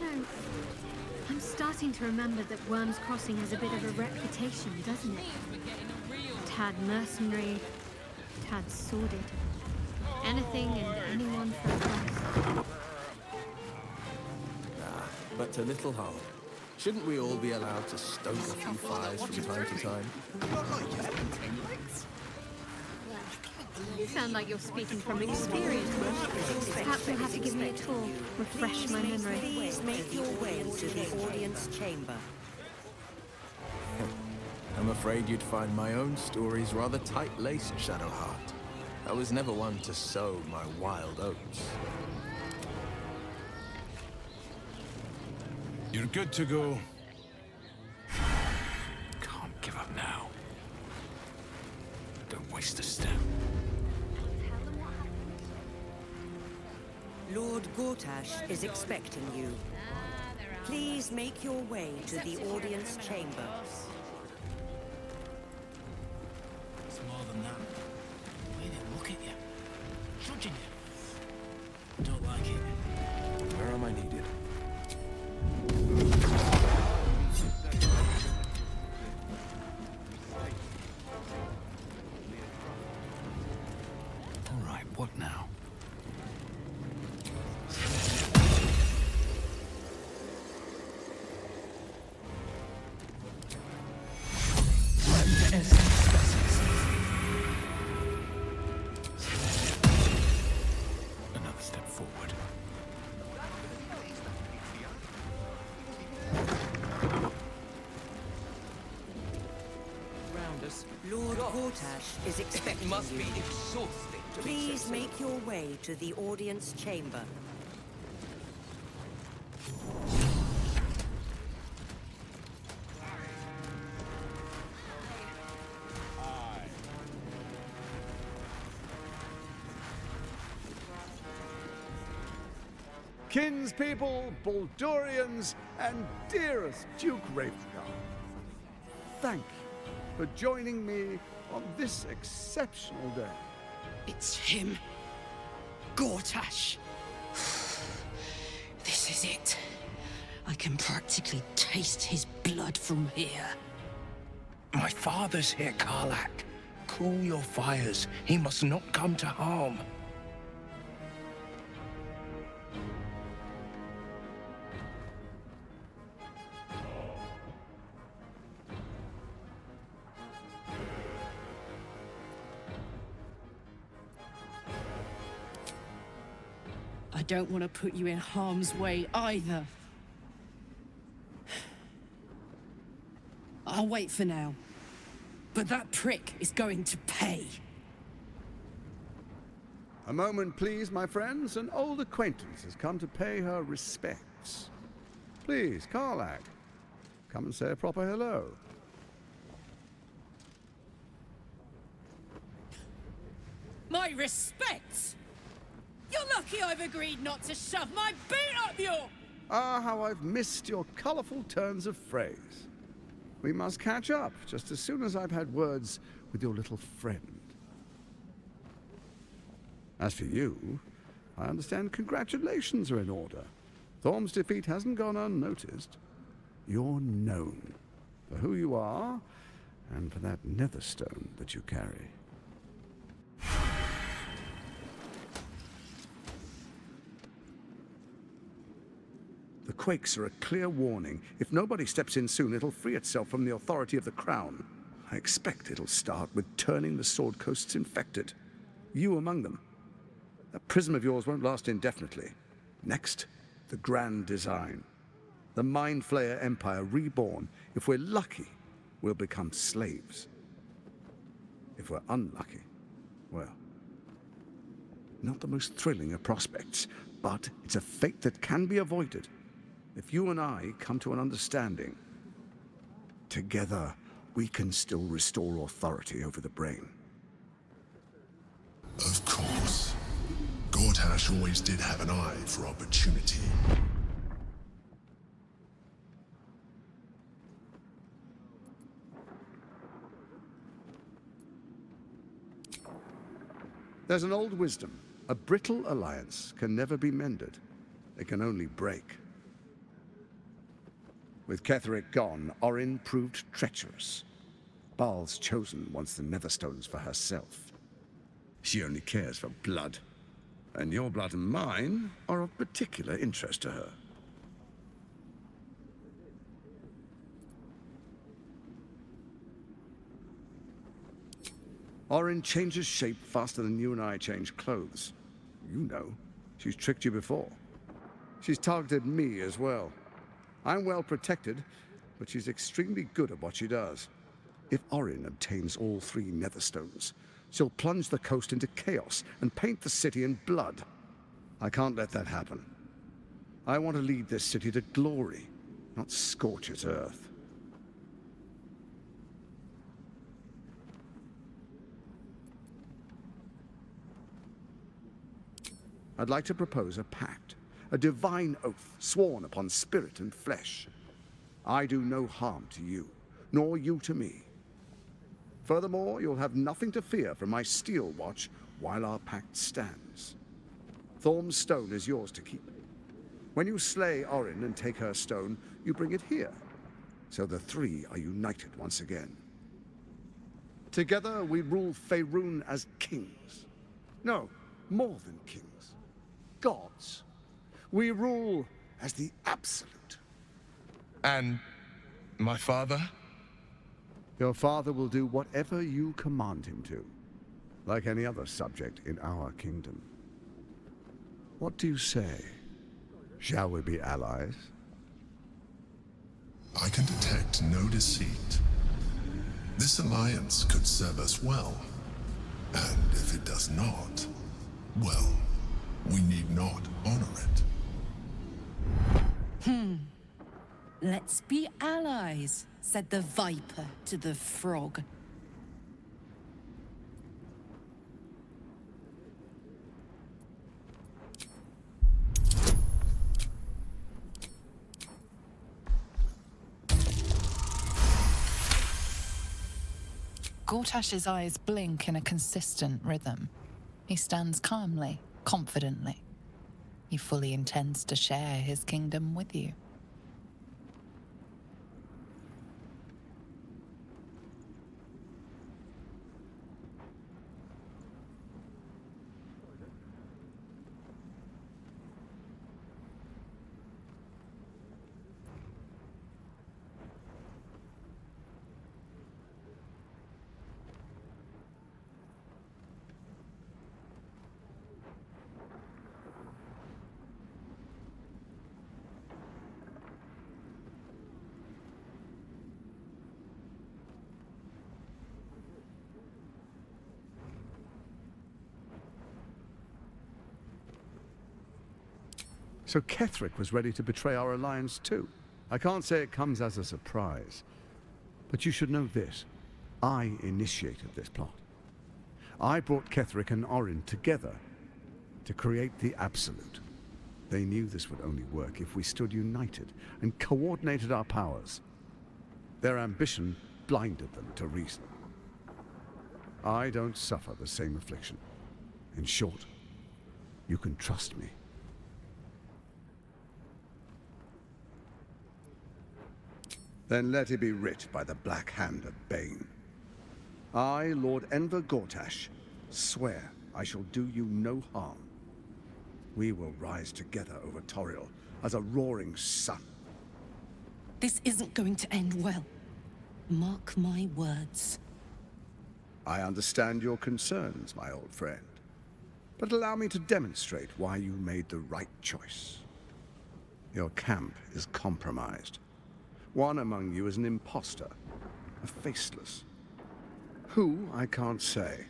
know, I'm starting to remember that Worm's Crossing has a bit of a reputation, doesn't it? Tad mercenary, tad sordid. Anything and anyone for a price. But to little harm. Shouldn't we all be allowed to stoke a few fires from time to time? You sound like you're speaking from experience. Perhaps you'll have to give me a tour, refresh my memory. Please make your way to the audience chamber. I'm afraid you'd find my own stories rather tight-laced, Shadowheart. I was never one to sow my wild oats. You're good to go. Can't give up now. Don't waste a step. Lord Gortash is expecting you. Please make your way to the audience chamber. It's more than that. The way they look at you. Judging you. Don't like it. Where am I needed? All right, what now? Another step forward. Lord Gortash is expecting Must you. be exhausting to be Please so make your way to the audience chamber. Kinspeople, Baldurians, and dearest Duke Ravengard, thank you for joining me on this exceptional day. It's him. Gortash. This is it. I can practically taste his blood from here. My father's here, Karlak. Cool your fires. He must not come to harm. I don't want to put you in harm's way either. I'll wait for now. But that prick is going to pay. A moment, please, my friends. An old acquaintance has come to pay her respects. Please, Karlak, come and say a proper hello. My respects! You're lucky I've agreed not to shove my boot up your... Ah, how I've missed your colourful turns of phrase. We must catch up just as soon as I've had words with your little friend. As for you, I understand congratulations are in order. Thorm's defeat hasn't gone unnoticed. You're known for who you are and for that netherstone that you carry. The quakes are a clear warning. If nobody steps in soon, it'll free itself from the authority of the Crown. I expect it'll start with turning the Sword Coasts infected. You among them. That prism of yours won't last indefinitely. Next, the grand design. The Mind Flayer Empire reborn. If we're lucky, we'll become slaves. If we're unlucky, well, not the most thrilling of prospects, but it's a fate that can be avoided. If you and I come to an understanding, together we can still restore authority over the brain. Of course. Gortash always did have an eye for opportunity. There's an old wisdom. A brittle alliance can never be mended. It can only break. With Ketheric gone, Orin proved treacherous. Baal's chosen wants the Netherstones for herself. She only cares for blood. And your blood and mine are of particular interest to her. Orin changes shape faster than you and I change clothes. You know, she's tricked you before. She's targeted me as well. I'm well protected, but she's extremely good at what she does. If Orin obtains all 3 Netherstones, she'll plunge the coast into chaos and paint the city in blood. I can't let that happen. I want to lead this city to glory, not scorch its earth. I'd like to propose a pact, a divine oath sworn upon spirit and flesh. I do no harm to you, nor you to me. Furthermore, you'll have nothing to fear from my steel watch while our pact stands. Thorm's stone is yours to keep. When you slay Orin and take her stone, you bring it here, so the 3 are united once again. Together we rule Faerun as kings. No, more than kings. Gods. We rule as the Absolute. And my father? Your father will do whatever you command him to, like any other subject in our kingdom. What do you say? Shall we be allies? I can detect no deceit. This alliance could serve us well. And if it does not, well, we need not honor it. Let's be allies, said the viper to the frog. Gortash's eyes blink in a consistent rhythm. He stands calmly, confidently. He fully intends to share his kingdom with you. So Ketheric was ready to betray our alliance too. I can't say it comes as a surprise. But you should know this. I initiated this plot. I brought Ketheric and Orin together to create the Absolute. They knew this would only work if we stood united and coordinated our powers. Their ambition blinded them to reason. I don't suffer the same affliction. In short, you can trust me. Then let it be writ by the black hand of Bane. I, Lord Enver Gortash, swear I shall do you no harm. We will rise together over Toriel as a roaring sun. This isn't going to end well. Mark my words. I understand your concerns, my old friend. But allow me to demonstrate why you made the right choice. Your camp is compromised. One among you is an imposter, a faceless. Who, I can't say.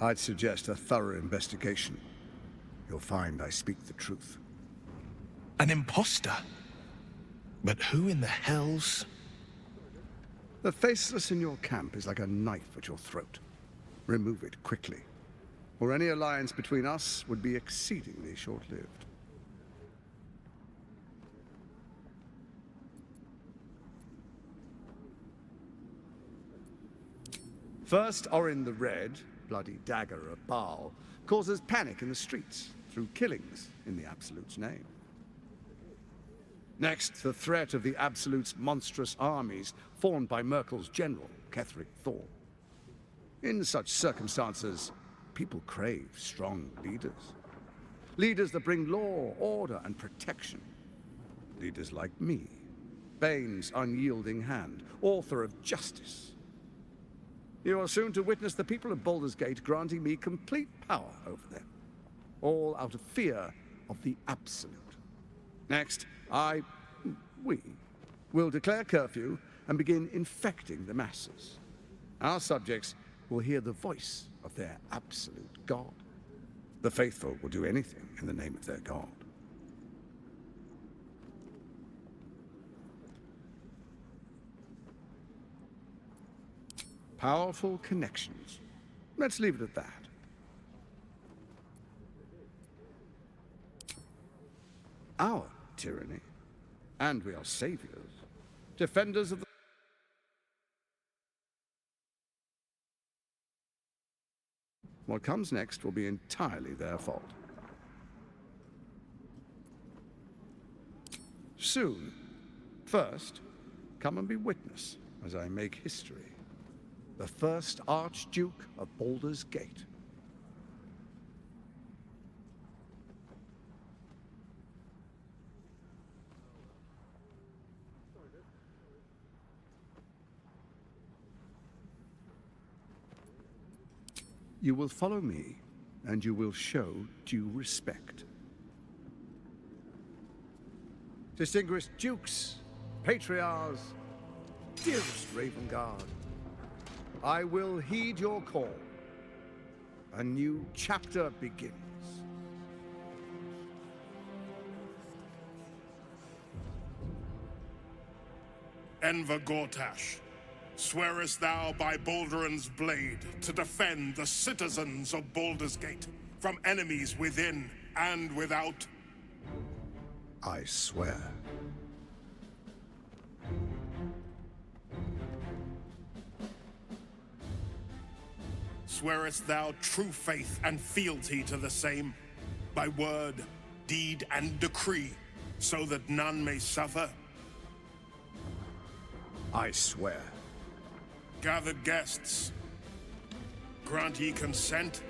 I'd suggest a thorough investigation. You'll find I speak the truth. An imposter? But who in the hells? The faceless in your camp is like a knife at your throat. Remove it quickly, or any alliance between us would be exceedingly short-lived. First, Orin the Red, bloody dagger of Baal, causes panic in the streets through killings in the Absolute's name. Next, the threat of the Absolute's monstrous armies formed by Merkel's general, Ketheric Thor. In such circumstances, people crave strong leaders. Leaders that bring law, order, and protection. Leaders like me, Bane's unyielding hand, author of justice. You are soon to witness the people of Baldur's Gate granting me complete power over them, all out of fear of the Absolute. Next, we will declare curfew and begin infecting the masses. Our subjects will hear the voice of their absolute God. The faithful will do anything in the name of their God. Powerful connections. Let's leave it at that. Our tyranny, and we are saviors, defenders of the... What comes next will be entirely their fault. Soon. First, come and be witness as I make history. The first Archduke of Baldur's Gate. You will follow me, and you will show due respect. Distinguished dukes, patriarchs, dearest Ravengard, I will heed your call. A new chapter begins. Enver Gortash, swearest thou by Baldur'S blade to defend the citizens of Baldur's Gate from enemies within and without? I swear. Swearest thou true faith and fealty to the same, by word, deed, and decree, so that none may suffer? I swear. Gathered guests, grant ye consent?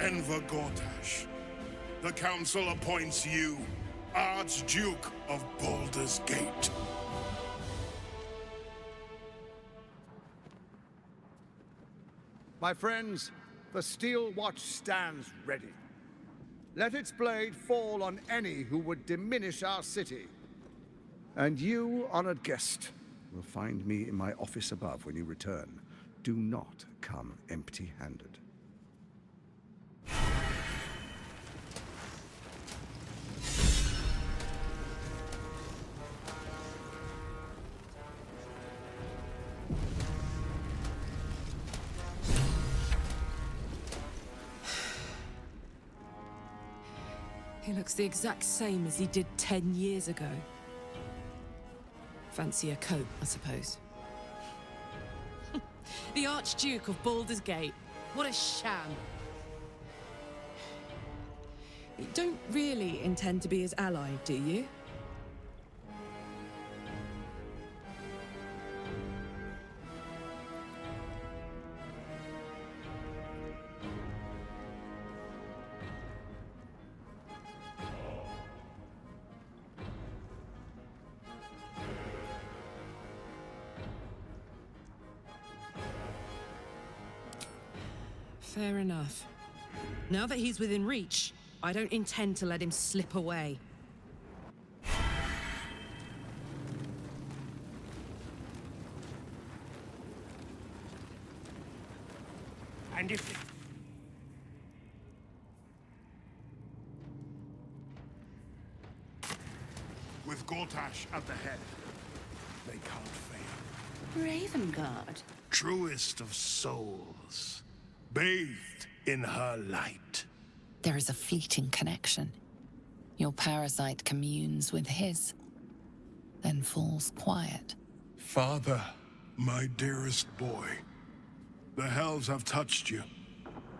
Enver Gortash, the Council appoints you Archduke of Baldur's Gate. My friends, the Steel Watch stands ready. Let its blade fall on any who would diminish our city. And you, honored guest, will find me in my office above when you return. Do not come empty-handed. He looks the exact same as he did 10 years ago. Fancy a coat, I suppose. The Archduke of Baldur's Gate. What a sham. You don't really intend to be his ally, do you? Fair enough. Now that he's within reach, I don't intend to let him slip away. And if... With Gortash at the head, they can't fail. Ravengard. Truest of souls, bathed in her light. There is a fleeting connection. Your parasite communes with his, then falls quiet. Father, my dearest boy, the hells have touched you.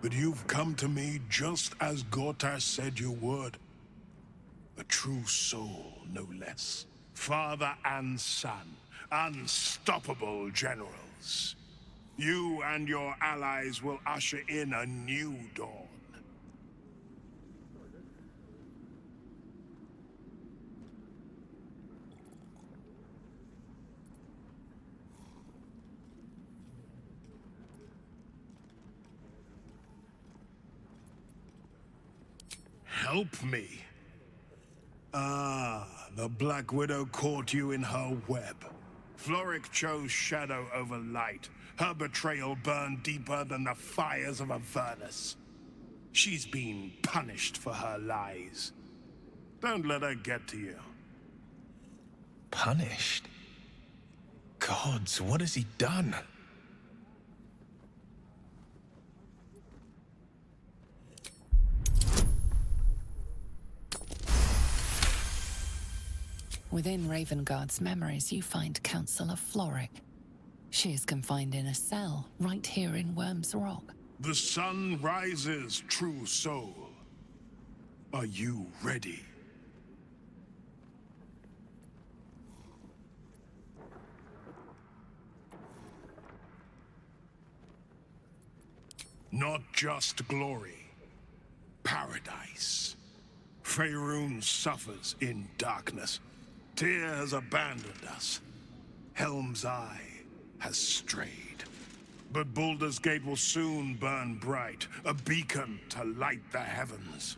But you've come to me just as Gortash said you would. A true soul, no less. Father and son, unstoppable generals. You and your allies will usher in a new dawn. Help me. Ah, the Black Widow caught you in her web. Floric chose shadow over light. Her betrayal burned deeper than the fires of a furnace. She's been punished for her lies. Don't let her get to you. Punished? Gods, what has he done? Within Ravengard's memories, you find Councillor Floric. She is confined in a cell right here in Worm's Rock. The sun rises, true soul. Are you ready? Not just glory, paradise. Faerun suffers in darkness. Tyr has abandoned us. Helm's Eye has strayed. But Baldur's Gate will soon burn bright, a beacon to light the heavens.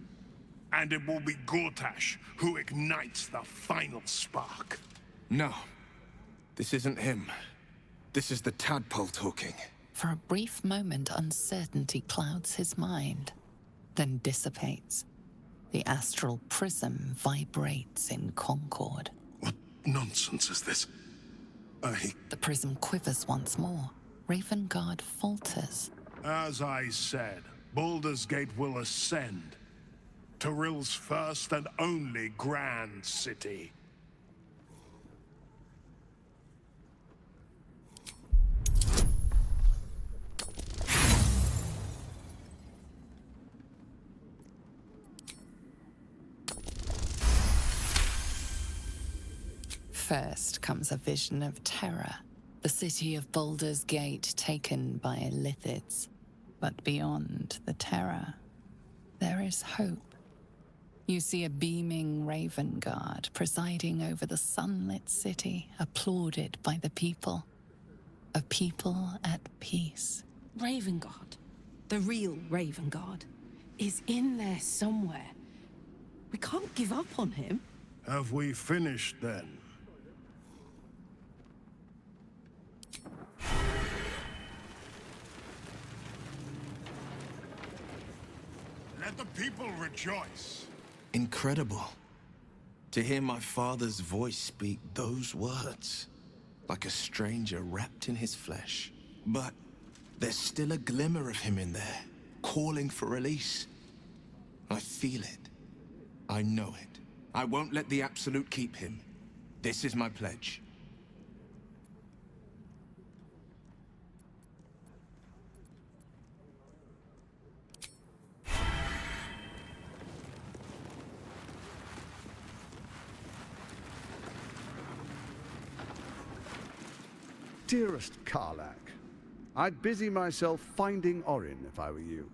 And it will be Gortash who ignites the final spark. No. This isn't him. This is the tadpole talking. For a brief moment, uncertainty clouds his mind, then dissipates. The astral prism vibrates in concord. What nonsense is this? The prism quivers once more. Ravengard falters. As I said, Baldur's Gate will ascend. Tyrill's first and only grand city. First comes a vision of terror. The city of Baldur's Gate taken by Lithids. But beyond the terror, there is hope. You see a beaming Ravengard presiding over the sunlit city, applauded by the people. A people at peace. Ravengard, the real Ravengard, is in there somewhere. We can't give up on him. Have we finished then? Let the people rejoice. Incredible. To hear my father's voice speak those words. Like a stranger wrapped in his flesh. But there's still a glimmer of him in there, calling for release. I feel it. I know it. I won't let the Absolute keep him. This is my pledge. Dearest Karlach, I'd busy myself finding Orin if I were you.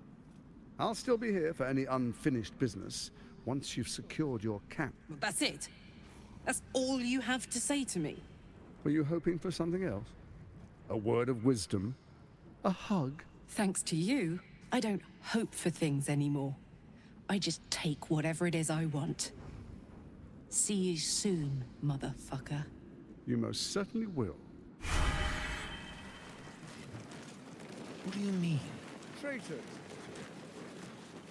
I'll still be here for any unfinished business once you've secured your camp. That's it? That's all you have to say to me? Were you hoping for something else? A word of wisdom? A hug? Thanks to you, I don't hope for things anymore. I just take whatever it is I want. See you soon, motherfucker. You most certainly will. What do you mean? Traitors.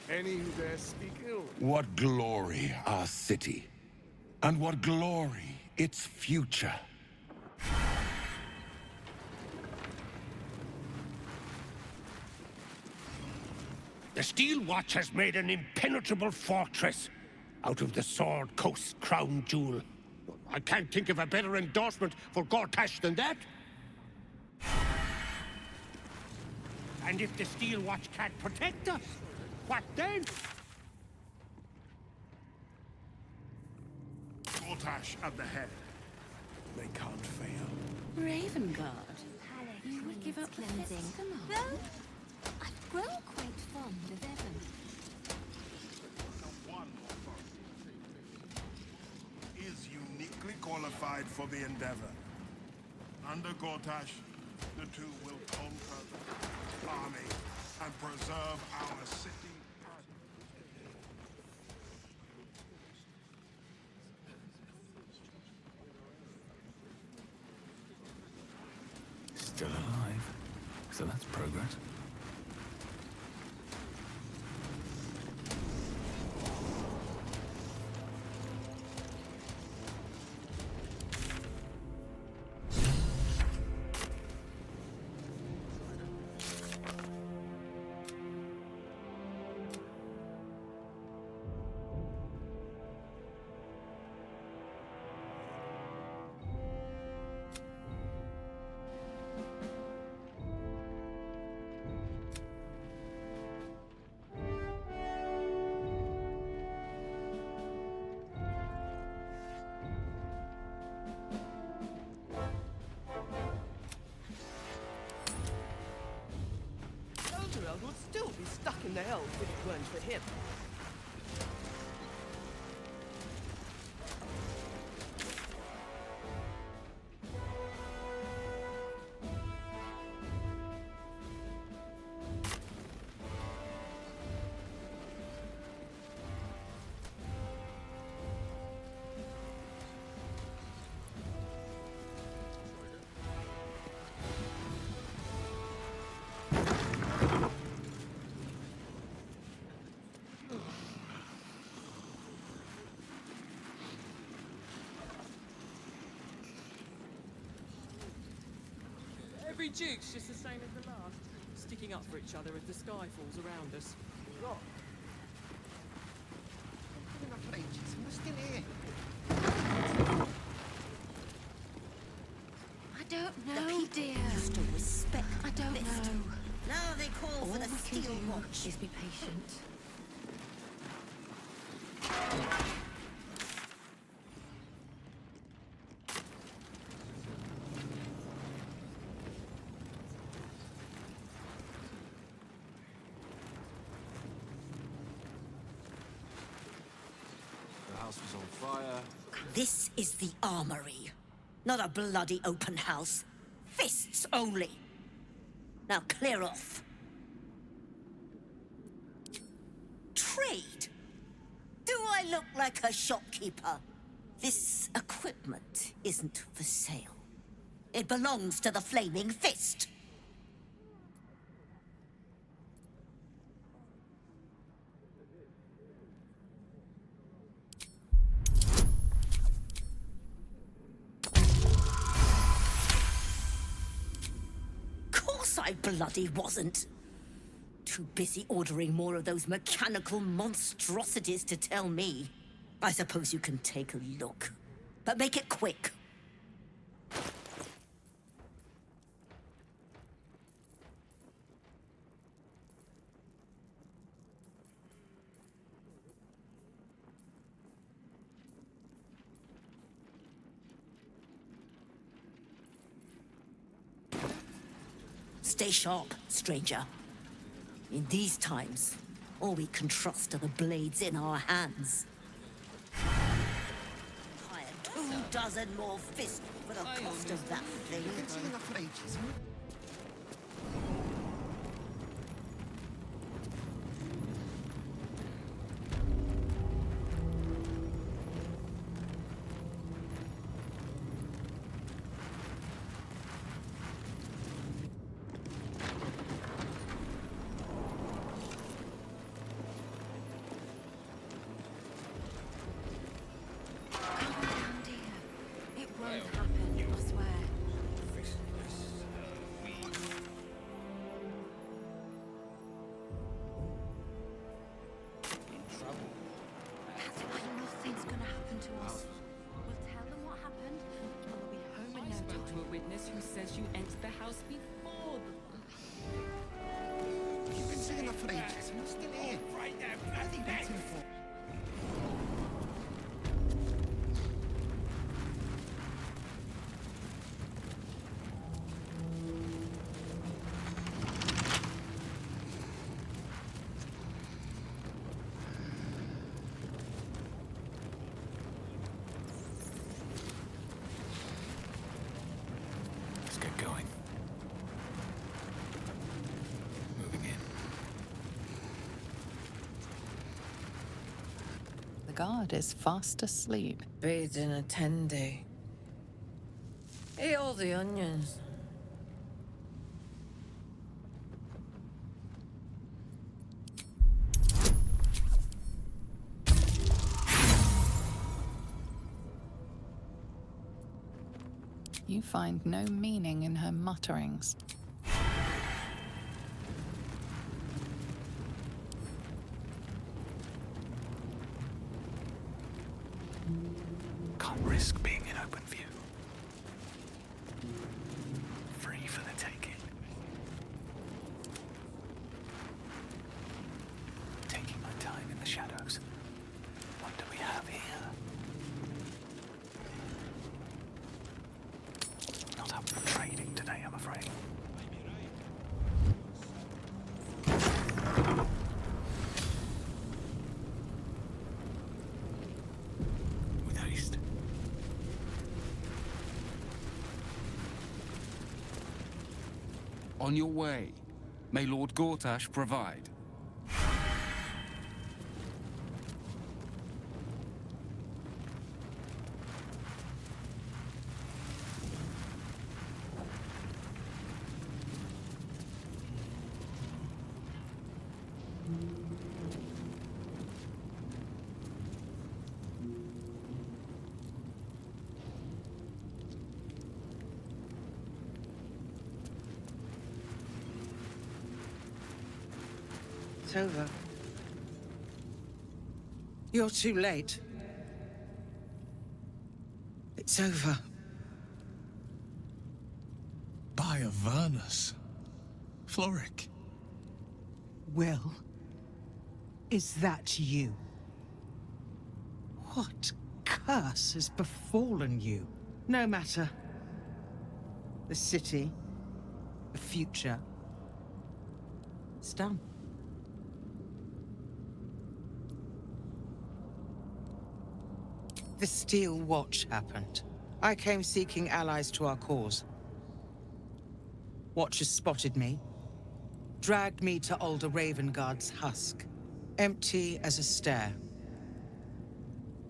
Any who dare speak ill. What glory our city, and what glory its future. The Steel Watch has made an impenetrable fortress out of the Sword Coast crown jewel. I can't think of a better endorsement for Gortash than that. And if the Steel Watch can't protect us, what then? Gortash at the head. They can't fail. Ravengard. You would give up cleansing. Well, I've grown quite fond of Evan. The one authority is uniquely qualified for the endeavor. Under Gortash, the two will conquer the army and preserve our city. Still alive. So that's progress. Would still be stuck in the elves if it weren't for him. Every duke's just the same as the last, sticking up for each other as the sky falls around us. Right. I don't know, dear. Used to respect. I don't know. Now they call for the Steel Watch. Is be patient. Was on fire. This is the armory. Not a bloody open house. Fists only. Now clear off. Trade? Do I look like a shopkeeper? This equipment isn't for sale. It belongs to the Flaming Fist. I bloody wasn't. Too busy ordering more of those mechanical monstrosities to tell me. I suppose you can take a look, but make it quick. Stay sharp, stranger. In these times, all we can trust are the blades in our hands. Hire 24 more fists for the cost of that thing. The guard is fast asleep. Bathed in a tendy. Eat all the onions. You find no meaning in her mutterings. Can't risk being in open view. Free for the taking. Taking my time in the shadows. What do we have here? Not up for trading today, I'm afraid. With haste. On your way. May Lord Gortash provide. It's over. You're too late. It's over. By Avernus. Floric. Will, is that you? What curse has befallen you? No matter. The city, the future, it's done. The Steel Watch happened. I came seeking allies to our cause. Watchers spotted me, dragged me to Alder Ravengard's husk, empty as a stare.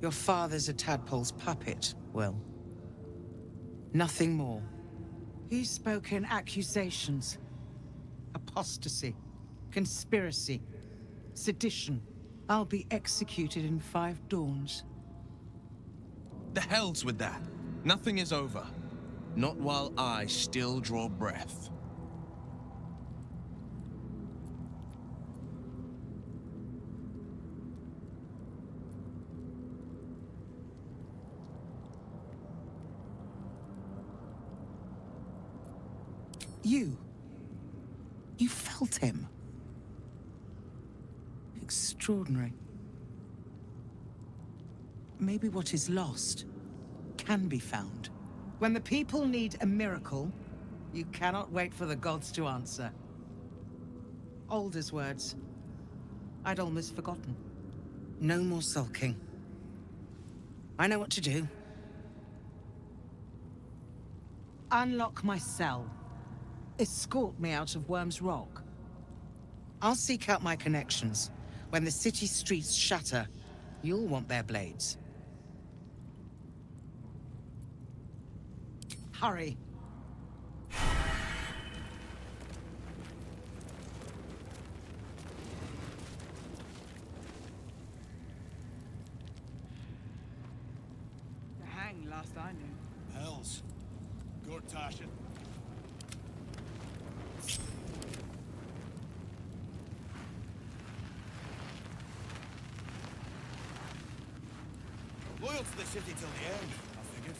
Your father's a tadpole's puppet, Will. Nothing more. He spoke in accusations. Apostasy, conspiracy, sedition. I'll be executed in 5 dawns. The hell's with that. Nothing is over. Not while I still draw breath. You felt him. Extraordinary. Maybe what is lost can be found. When the people need a miracle, you cannot wait for the gods to answer. Alder's words. I'd almost forgotten. No more sulking. I know what to do. Unlock my cell. Escort me out of Worm's Rock. I'll seek out my connections. When the city streets shatter, you'll want their blades. Hurry. To hang last I knew. Hells. Gortash. Loyal to the city till the end, I figured.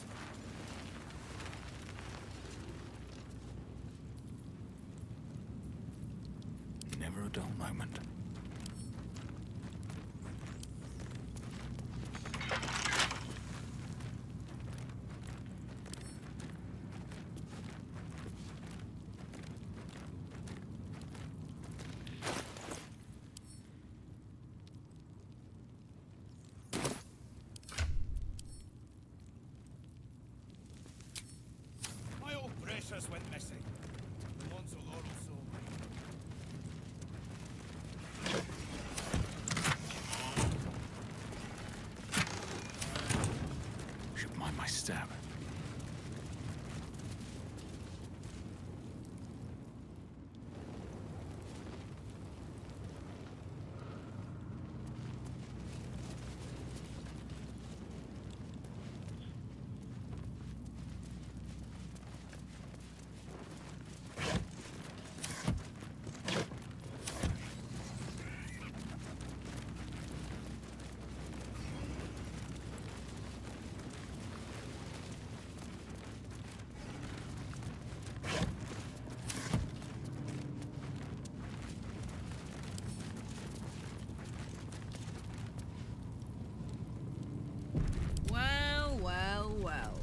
Never a dull moment. stab. Well, well, well.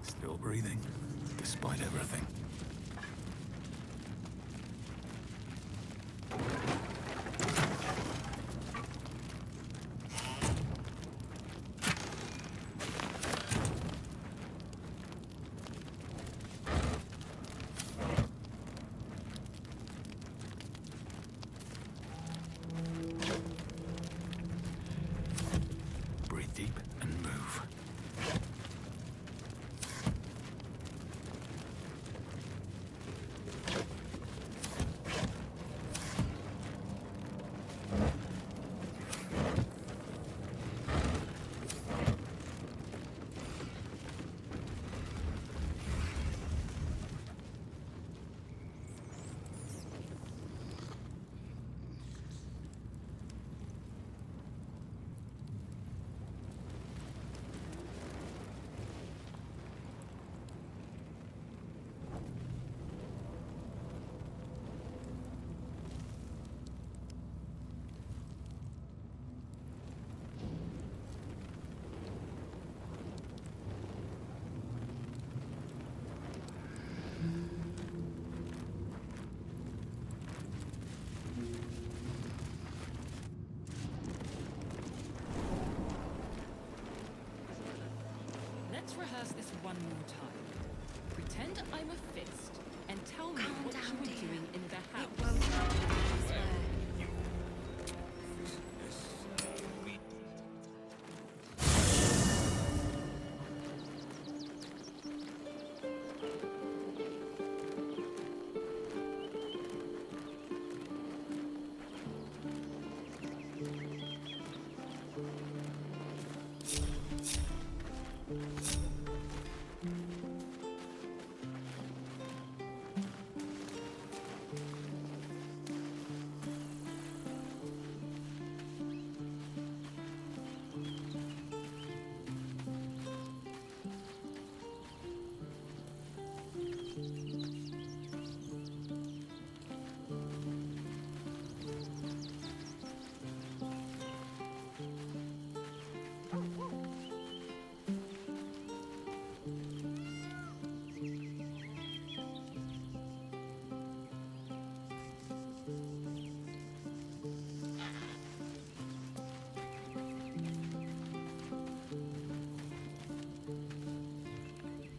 Still breathing, despite everything. Breathe deep and move. Let's rehearse this one more time. Pretend I'm a fist and tell me what you were doing in the house.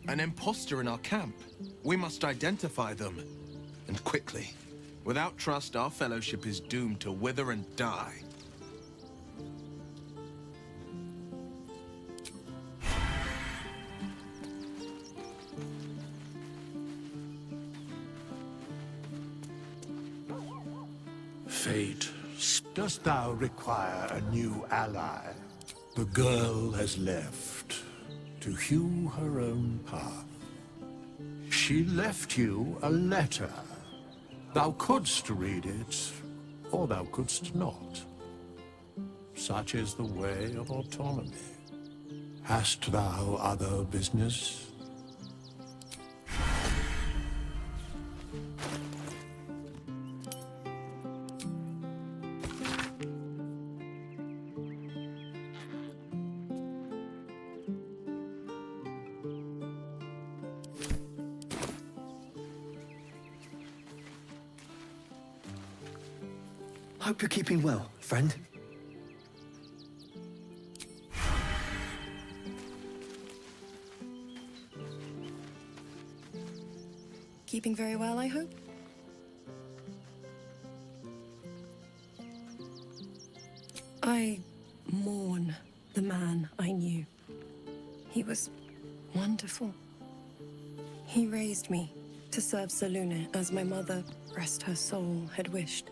An imposter in our camp. We must identify them. And quickly. Without trust, our fellowship is doomed to wither and die. Fate, dost thou require a new ally? The girl has left to hew her own path. She left you a letter. Thou couldst read it, or thou couldst not. Such is the way of autonomy. Hast thou other business? Hope you're keeping well, friend. Keeping very well, I hope? I mourn the man I knew. He was wonderful. He raised me to serve Selûne as my mother, rest her soul, had wished.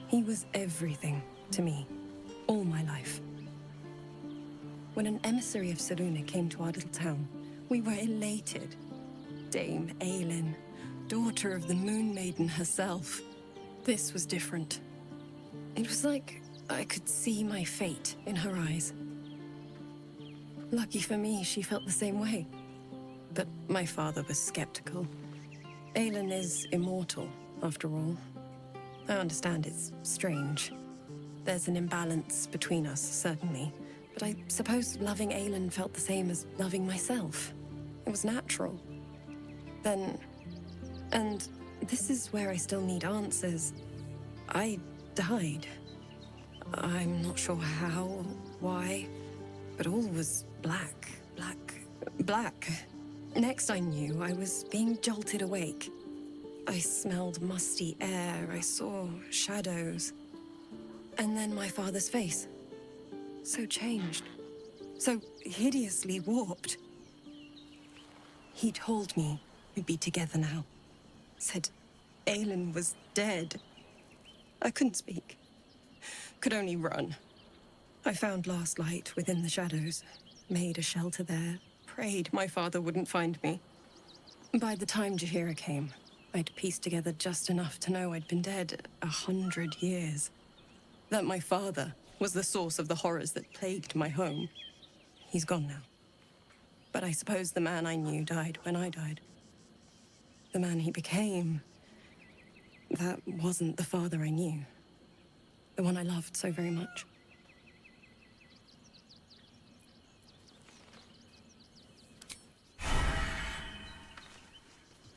He was everything to me, all my life. When an emissary of Selûne came to our little town, we were elated. Dame Aelin, daughter of the Moon Maiden herself. This was different. It was like I could see my fate in her eyes. Lucky for me, she felt the same way. But my father was skeptical. Aelin is immortal, after all. I understand it's strange. There's an imbalance between us, certainly. But I suppose loving Aelin felt the same as loving myself. It was natural. Then... and this is where I still need answers. I died. I'm not sure how or why, but all was black. Next I knew, I was being jolted awake. I smelled musty air, I saw shadows. And then my father's face. So changed. So hideously warped. He told me we'd be together now. Said Aelin was dead. I couldn't speak. Could only run. I found last light within the shadows. Made a shelter there. Prayed my father wouldn't find me. By the time Jaheira came, I'd pieced together just enough to know I'd been dead 100 years. That my father was the source of the horrors that plagued my home. He's gone now. But I suppose the man I knew died when I died. The man he became, that wasn't the father I knew. The one I loved so very much.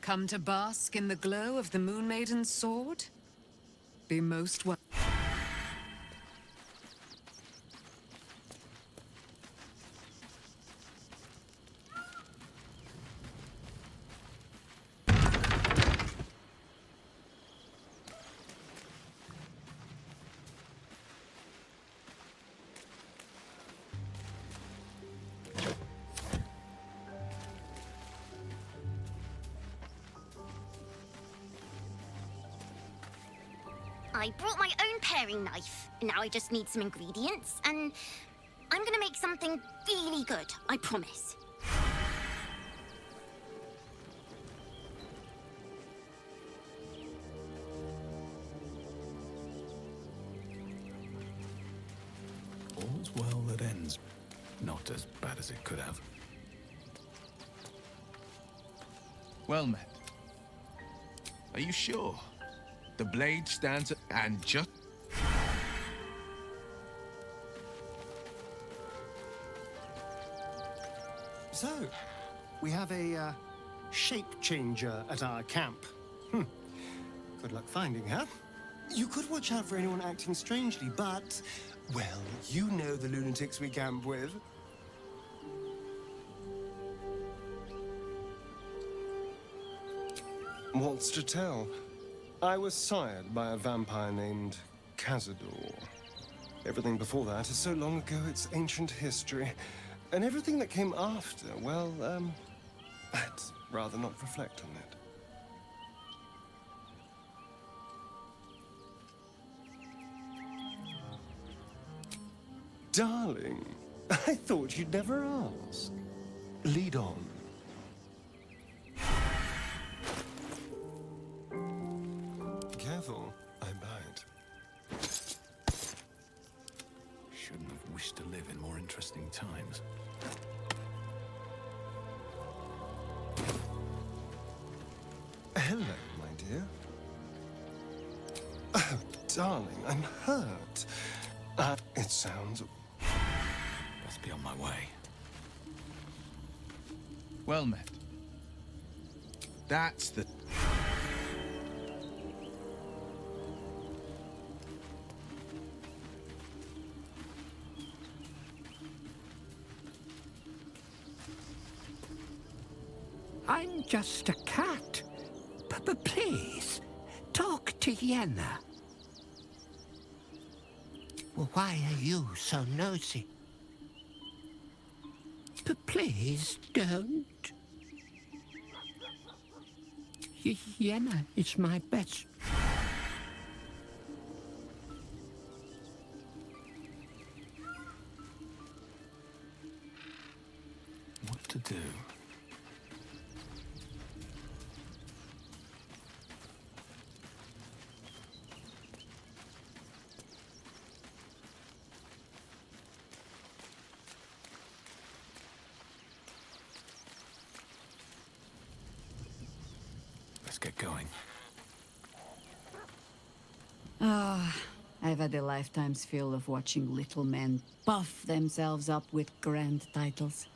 Come to bask in the glow of the Moon Maiden's sword? Be most welcome. I brought my own paring knife. Now I just need some ingredients, and I'm gonna make something really good, I promise. All's well that ends. Not as bad as it could have. Well met. Are you sure? The blade stands and just... So, we have a shape changer at our camp. Good luck finding her. You could watch out for anyone acting strangely, but, well, you know the lunatics we camp with. What's to tell? I was sired by a vampire named Cazador. Everything before that is so long ago it's ancient history. And everything that came after, well, I'd rather not reflect on it. Darling, I thought you'd never ask. Lead on. Careful, I bite. Shouldn't have wished to live in more interesting times. Hello, my dear. Oh, darling, I'm hurt. It sounds... Best be on my way. Well met. That's the... I'm just a cat. But please, talk to Yenna. Well, why are you so nosy? But please don't. Yenna is my best. What to do? Let's get going. Ah, I've had a lifetime's fill of watching little men puff themselves up with grand titles.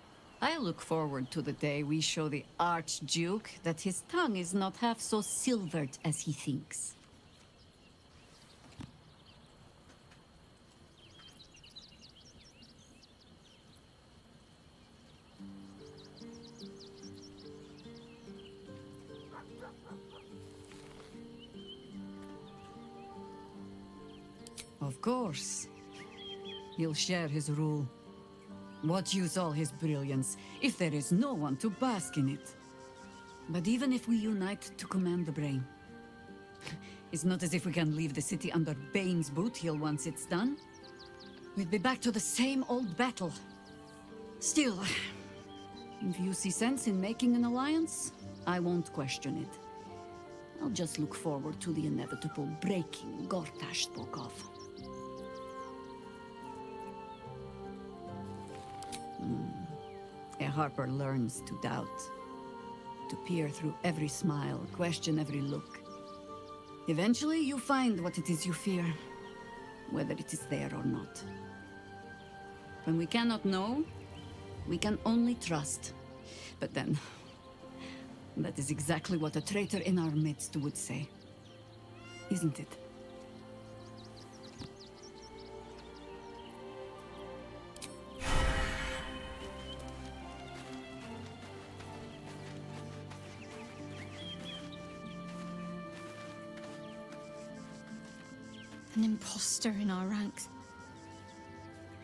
I look forward to the day we show the Archduke that his tongue is not half so silvered as he thinks. Of course. He'll share his rule. What use all his brilliance if there is no one to bask in it? But even if we unite to command the brain, it's not as if we can leave the city under Bane's boot heel once it's done. We'd be back to the same old battle. Still, if you see sense in making an alliance, I won't question it. I'll just look forward to the inevitable breaking Gortash spoke of. A Harper learns to doubt, to peer through every smile, question every look. Eventually, you find what it is you fear, whether it is there or not. When we cannot know, we can only trust. But then, that is exactly what a traitor in our midst would say, isn't it? An imposter in our ranks.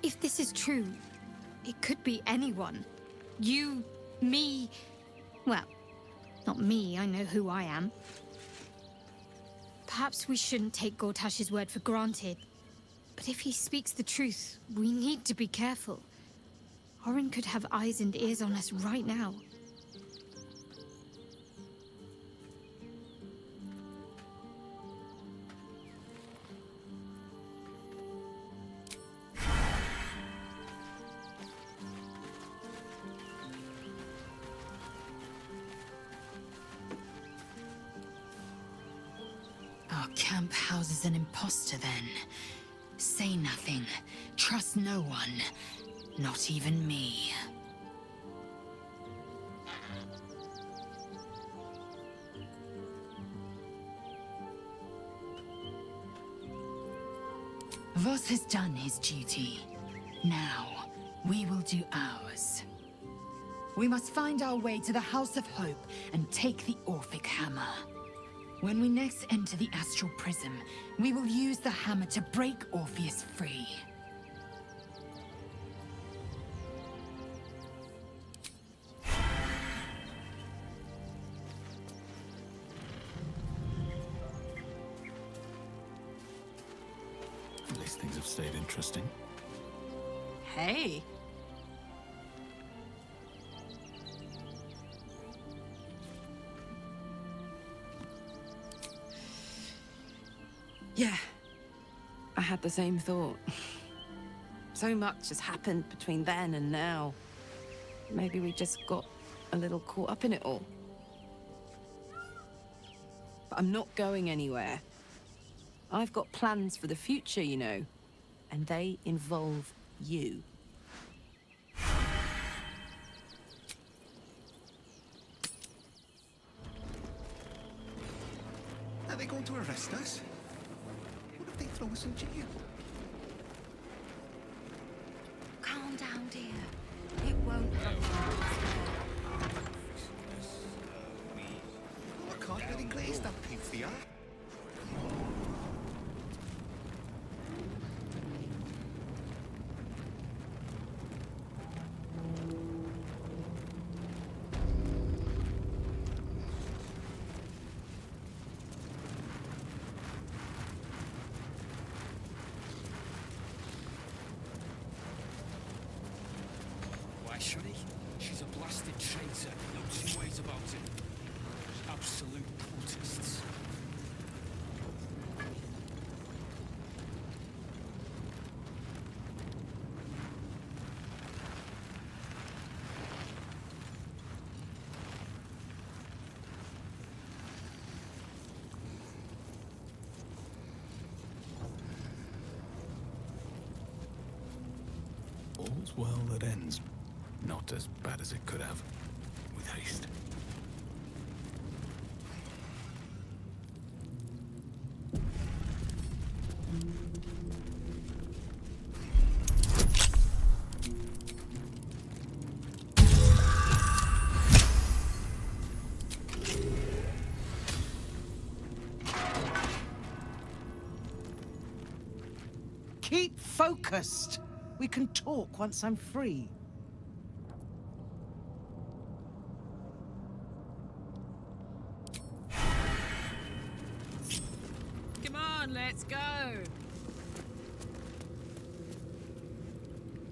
If this is true, it could be anyone. You, me... Well, not me, I know who I am. Perhaps we shouldn't take Gortash's word for granted. But if he speaks the truth, we need to be careful. Orin could have eyes and ears on us right now. Our camp houses an imposter, then. Say nothing. Trust no one. Not even me. Voss has done his duty. Now, we will do ours. We must find our way to the House of Hope and take the Orphic Hammer. When we next enter the Astral Prism, we will use the hammer to break Orpheus free. At least things have stayed interesting. Hey. Yeah, I had the same thought. So much has happened between then and now. Maybe we just got a little caught up in it all. But I'm not going anywhere. I've got plans for the future, you know, and they involve you. Are they going to arrest us? What if they throw us in jail? Calm down, dear. It won't happen. I can't really glaze that pizza. traitor. No two ways about it. Absolute cultists. All's well that ends. Not as bad as it could have. With haste. Keep focused. We can talk once I'm free. Come on, let's go.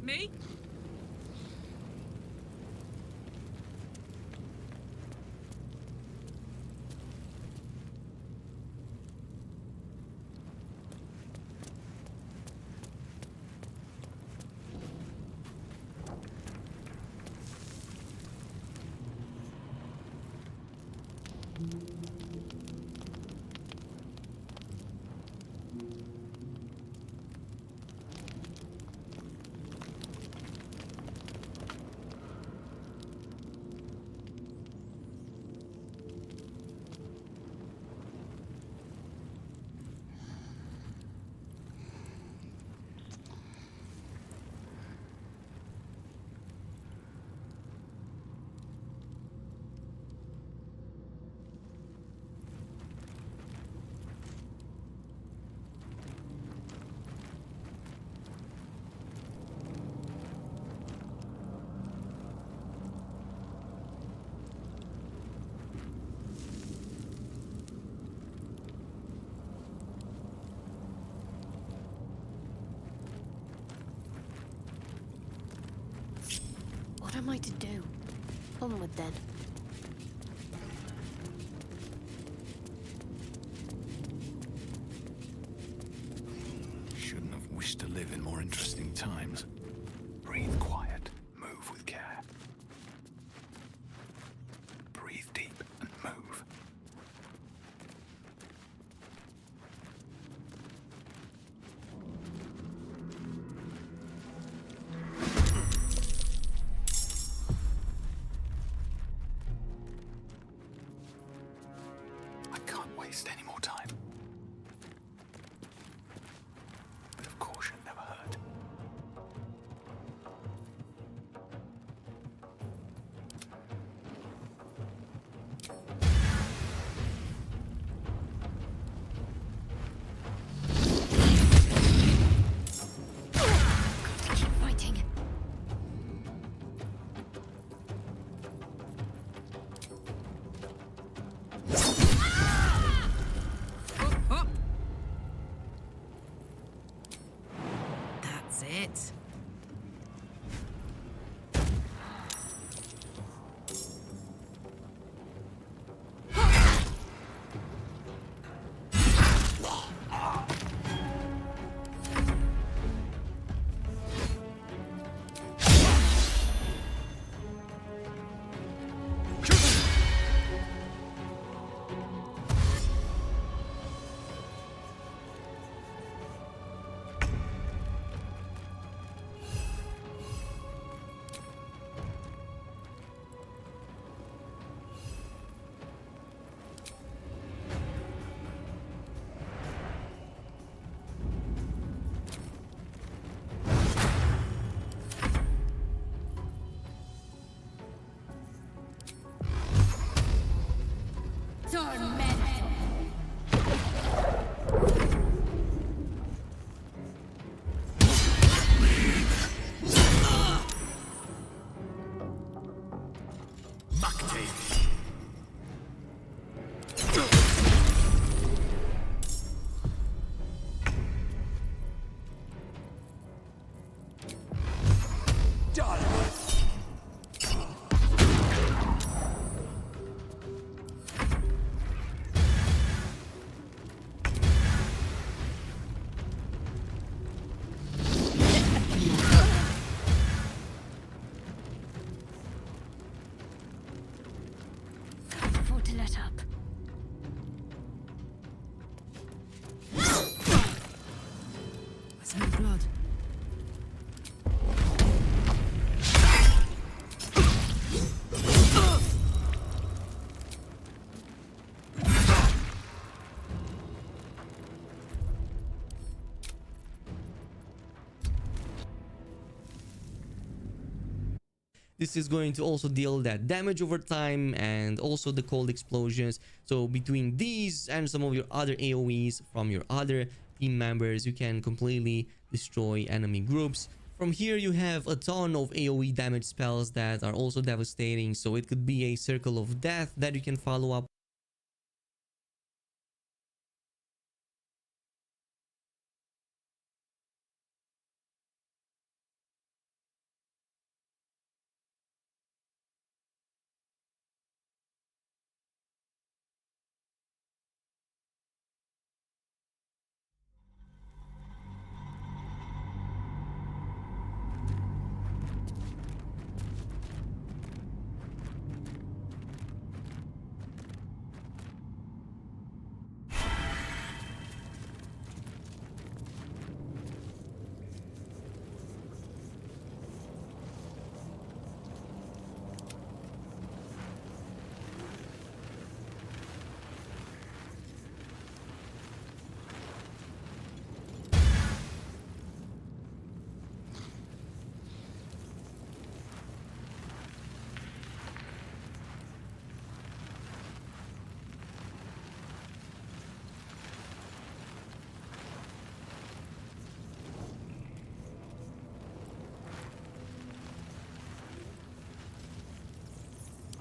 Me? What am I to do? Onward then. Shouldn't have wished to live in more interesting times. Breathe quiet. Move with care. Breathe deep and move. I can't waste any more time. Bit of caution never hurt. Keep fighting. That's it. setup. I smell blood. This is going to also deal that damage over time and also the cold explosions. So between these and some of your other AoEs from your other team members, you can completely destroy enemy groups. From here, you have a ton of AoE damage spells that are also devastating. So it could be a circle of death that you can follow up.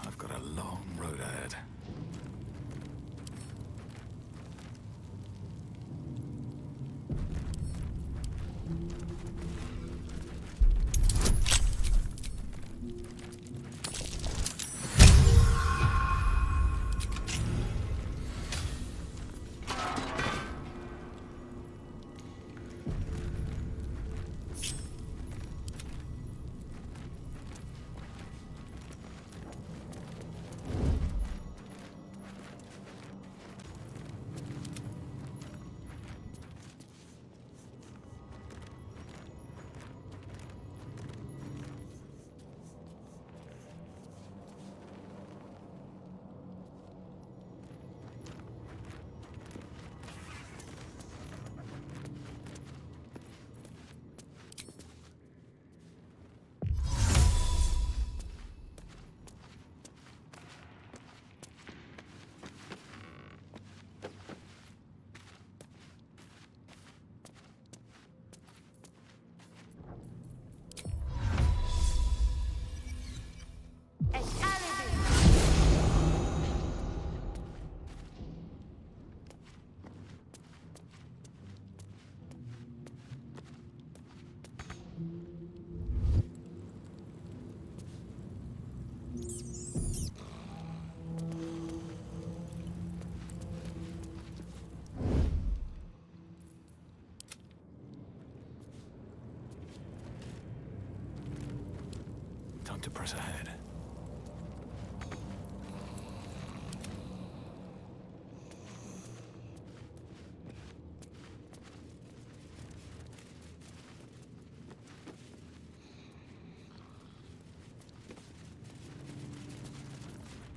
I've got a long road ahead. Time to press ahead.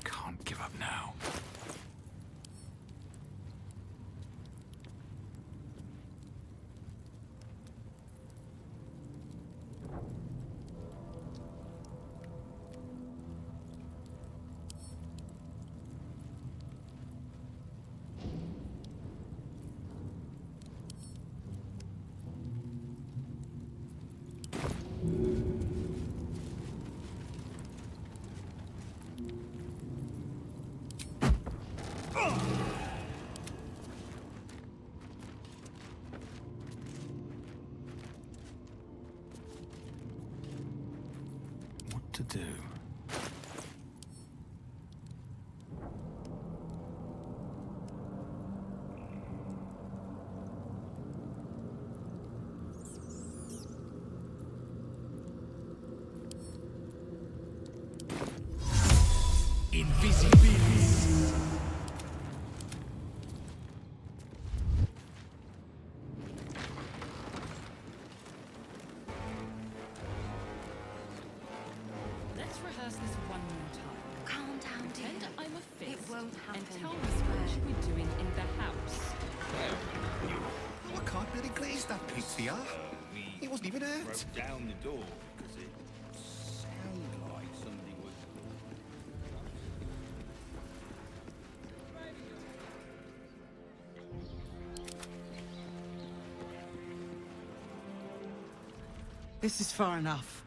Can't give up now. What to do? Invisibility. and tell me what you were doing in the house. I can't really glaze that picture. He wasn't even hurt. Broke down the door because it sounded like somebody was. This is far enough.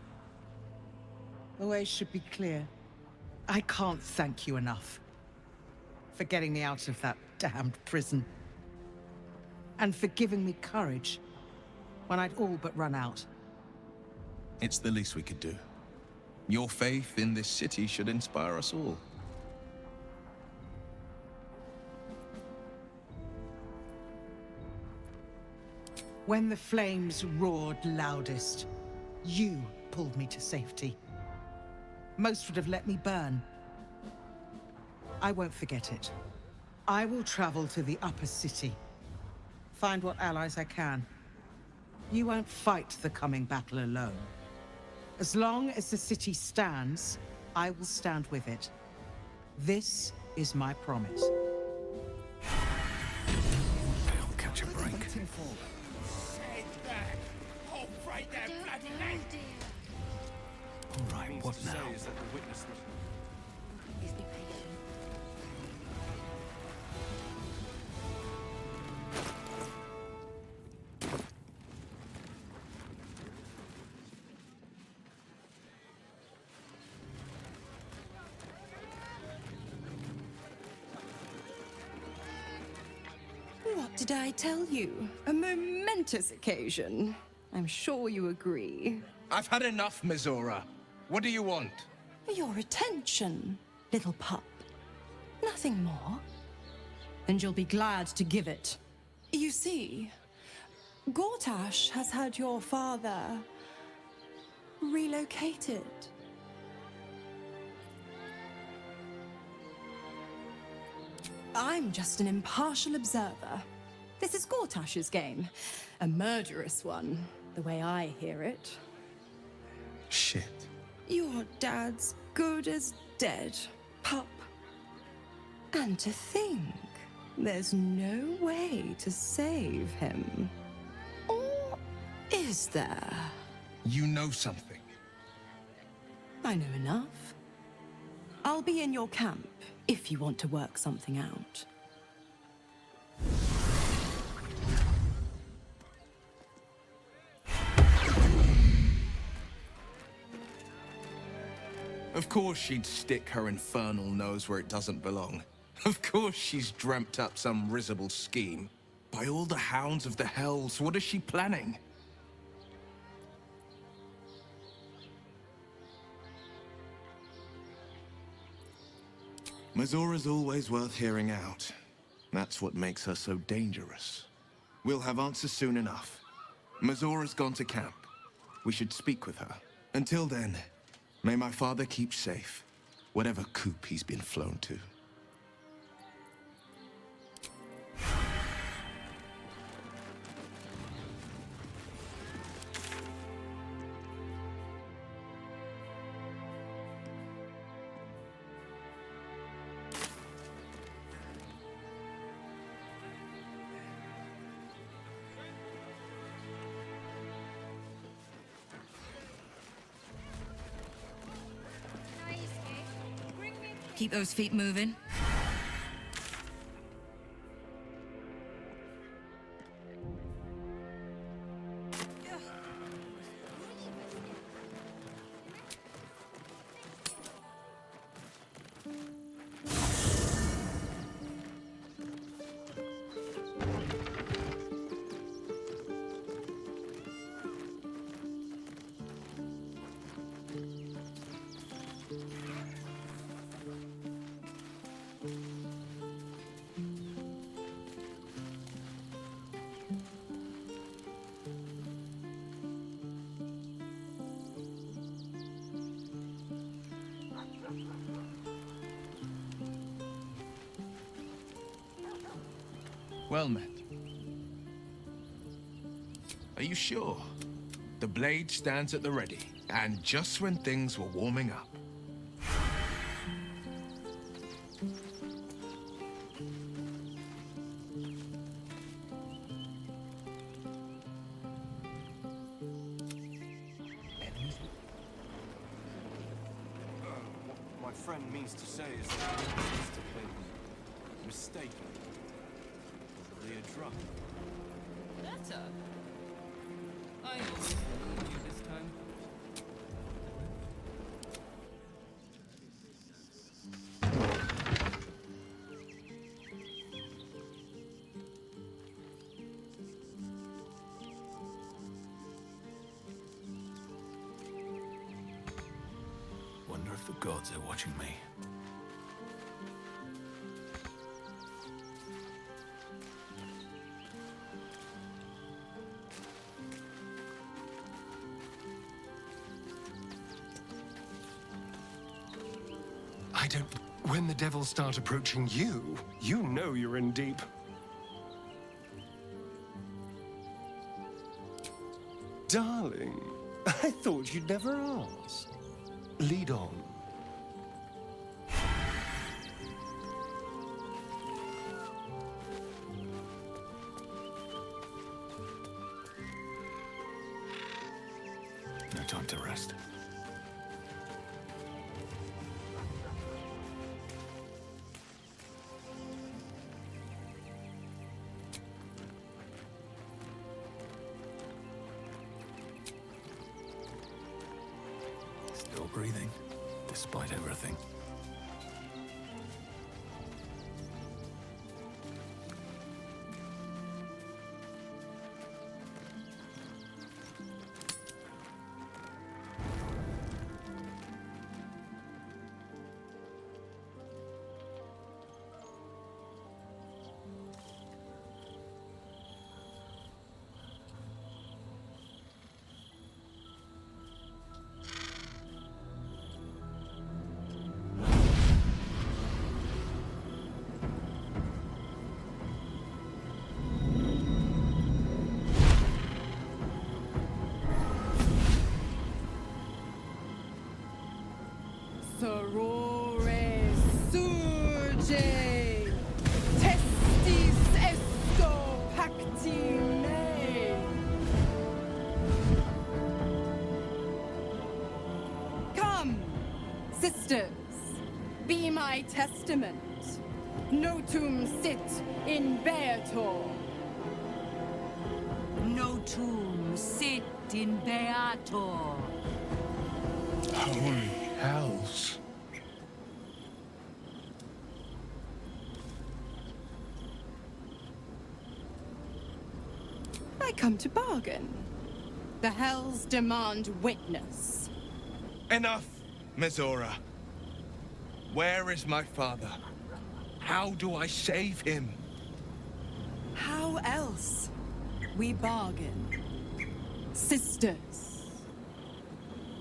The way should be clear. I can't thank you enough for getting me out of that damned prison. And for giving me courage when I'd all but run out. It's the least we could do. Your faith in this city should inspire us all. When the flames roared loudest, you pulled me to safety. Most would have let me burn. I won't forget it. I will travel to the upper city. Find what allies I can. You won't fight the coming battle alone. As long as the city stands, I will stand with it. This is my promise. I'll catch a break. All right, what now? Please be patient. What did I tell you? A momentous occasion. I'm sure you agree. I've had enough, Mizora. What do you want? Your attention, little pup. Nothing more. And you'll be glad to give it. You see, Gortash has had your father relocated. I'm just an impartial observer. This is Gortash's game. A murderous one, the way I hear it. Shit. Your dad's good as dead, pup. And to think, there's no way to save him. Or is there? You know something. I know enough. I'll be in your camp if you want to work something out. Of course she'd stick her infernal nose where it doesn't belong. Of course she's dreamt up some risible scheme. By all the hounds of the hells, what is she planning? Mizora's always worth hearing out. That's what makes her so dangerous. We'll have answers soon enough. Mizora's gone to camp. We should speak with her. Until then, may my father keep safe, whatever coop he's been flown to. Keep those feet moving. Well met. Are you sure? The blade stands at the ready, and just when things were warming up. my friend means to say is that he must have been mistaken. Probably a drunk. Better. I always believed you this time. Wonder if the gods are watching me. I don't... When the devils start approaching you, you know you're in deep. Darling, I thought you'd never ask. Lead on. No time to rest. Still breathing, despite everything. Sorore surge, testis esto pactine. Come, sisters, be my testament. Notum sit in beator. Notum sit in beator. Holy hells. I come to bargain. The hells demand witness. Enough, Mizora. Where is my father? How do I save him? How else? We bargain. Sisters.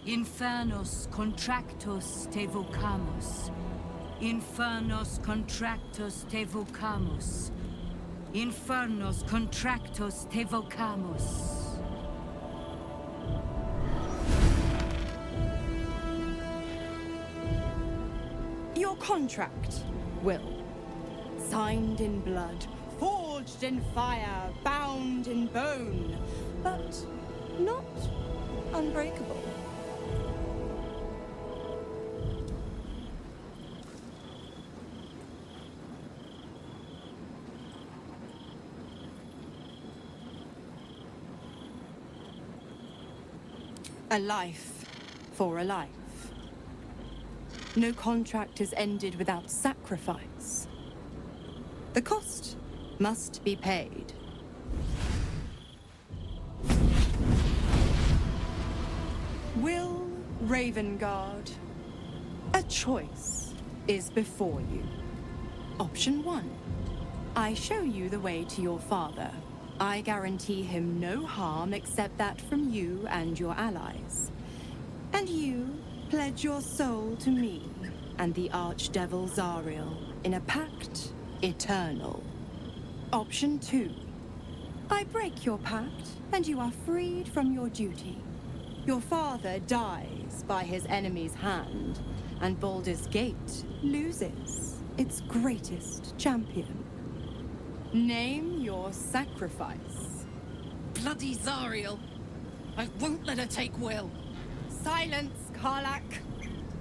Infernos contractos te vocamus. Infernos contractos te vocamus. Infernos contractos te vocamus. Your contract, Will. Signed in blood, forged in fire, bound in bone, but not unbreakable. A life for a life. No contract is ended without sacrifice. The cost must be paid. Will Ravengard, a choice is before you. Option 1. I show you the way to your father. I guarantee him no harm except that from you and your allies. And you pledge your soul to me and the Archdevil Zariel in a pact eternal. Option 2. I break your pact and you are freed from your duty. Your father dies by his enemy's hand, and Baldur's Gate loses its greatest champion. Name your sacrifice. Bloody Zariel! I won't let her take Will. Silence, Karlak.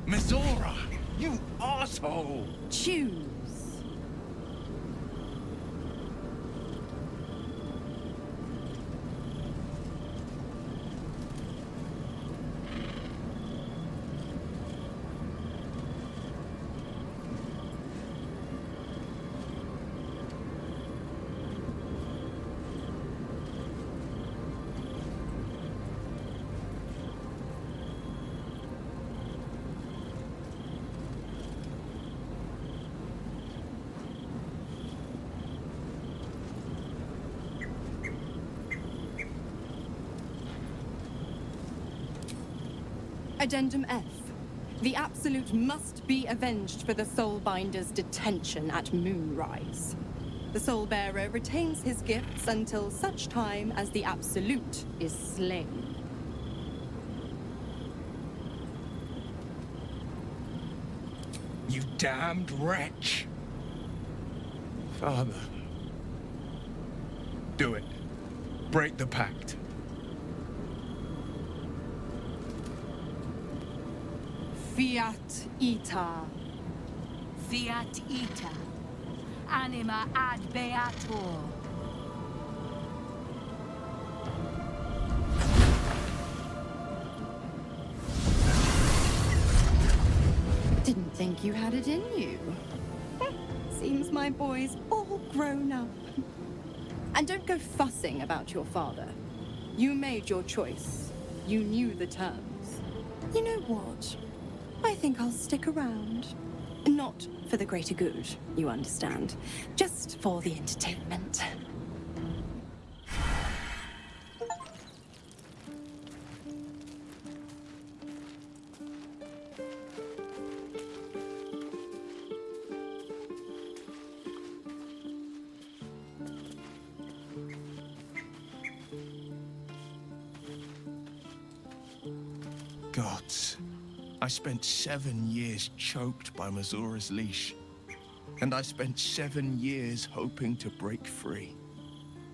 Mizora! You asshole! Choose. Addendum F. The Absolute must be avenged for the Soulbinder's detention at Moonrise. The Soulbearer retains his gifts until such time as the Absolute is slain. You damned wretch! Father. Do it. Break the pact. Fiat ita. Fiat ita. Anima ad beator. Didn't think you had it in you. Seems my boy's all grown up. And don't go fussing about your father. You made your choice. You knew the terms. You know what? I think I'll stick around. Not for the greater good, you understand. Just for the entertainment. Gods. I spent 7 years choked by Mazura's leash. And I spent 7 years hoping to break free.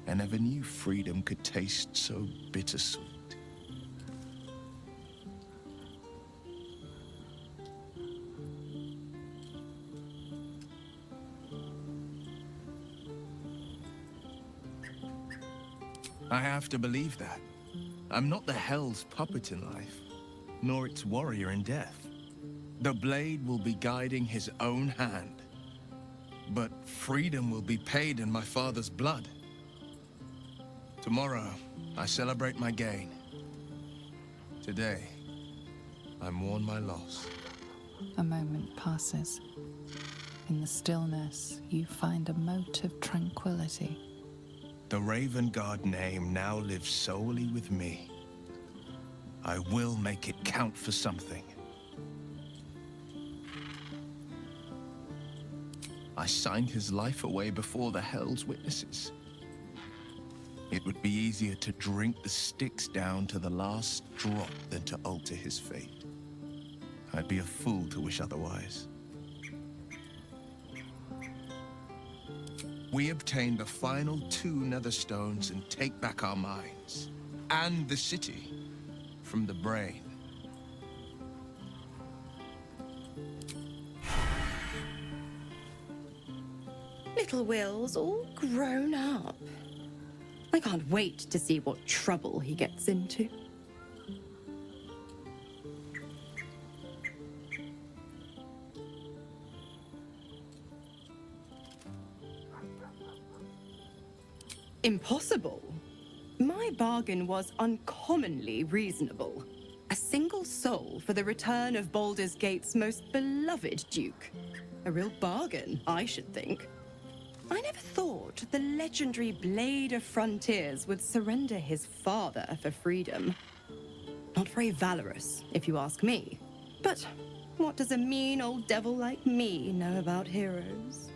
I never knew freedom could taste so bittersweet. I have to believe that. I'm not the Hell's puppet in life, nor its warrior in death. The blade will be guiding his own hand. But freedom will be paid in my father's blood. Tomorrow, I celebrate my gain. Today, I mourn my loss. A moment passes. In the stillness, you find a mote of tranquility. The Raven Guard name now lives solely with me. I will make it count for something. I signed his life away before the Hell's witnesses. It would be easier to drink the sticks down to the last drop than to alter his fate. I'd be a fool to wish otherwise. We obtain the final 2 nether stones and take back our minds. And the city from the brain. Little Will's all grown up. I can't wait to see what trouble he gets into. Impossible. My bargain was uncommonly reasonable. A single soul for the return of Baldur's Gate's most beloved Duke. A real bargain, I should think. I never thought the legendary Blade of Frontiers would surrender his father for freedom. Not very valorous, if you ask me. But what does a mean old devil like me know about heroes?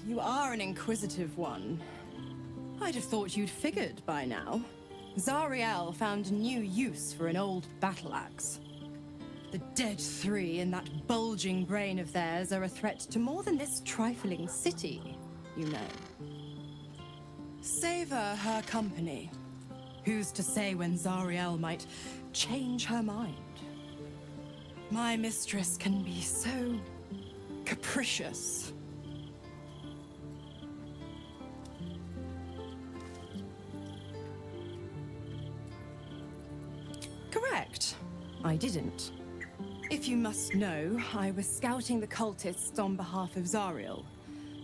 You are an inquisitive one. I'd have thought you'd figured by now. Zariel found new use for an old battle axe. The dead 3 in that bulging brain of theirs are a threat to more than this trifling city, you know. Savor her company. Who's to say when Zariel might change her mind? My mistress can be so capricious. Correct. I didn't. If you must know, I was scouting the cultists on behalf of Zariel,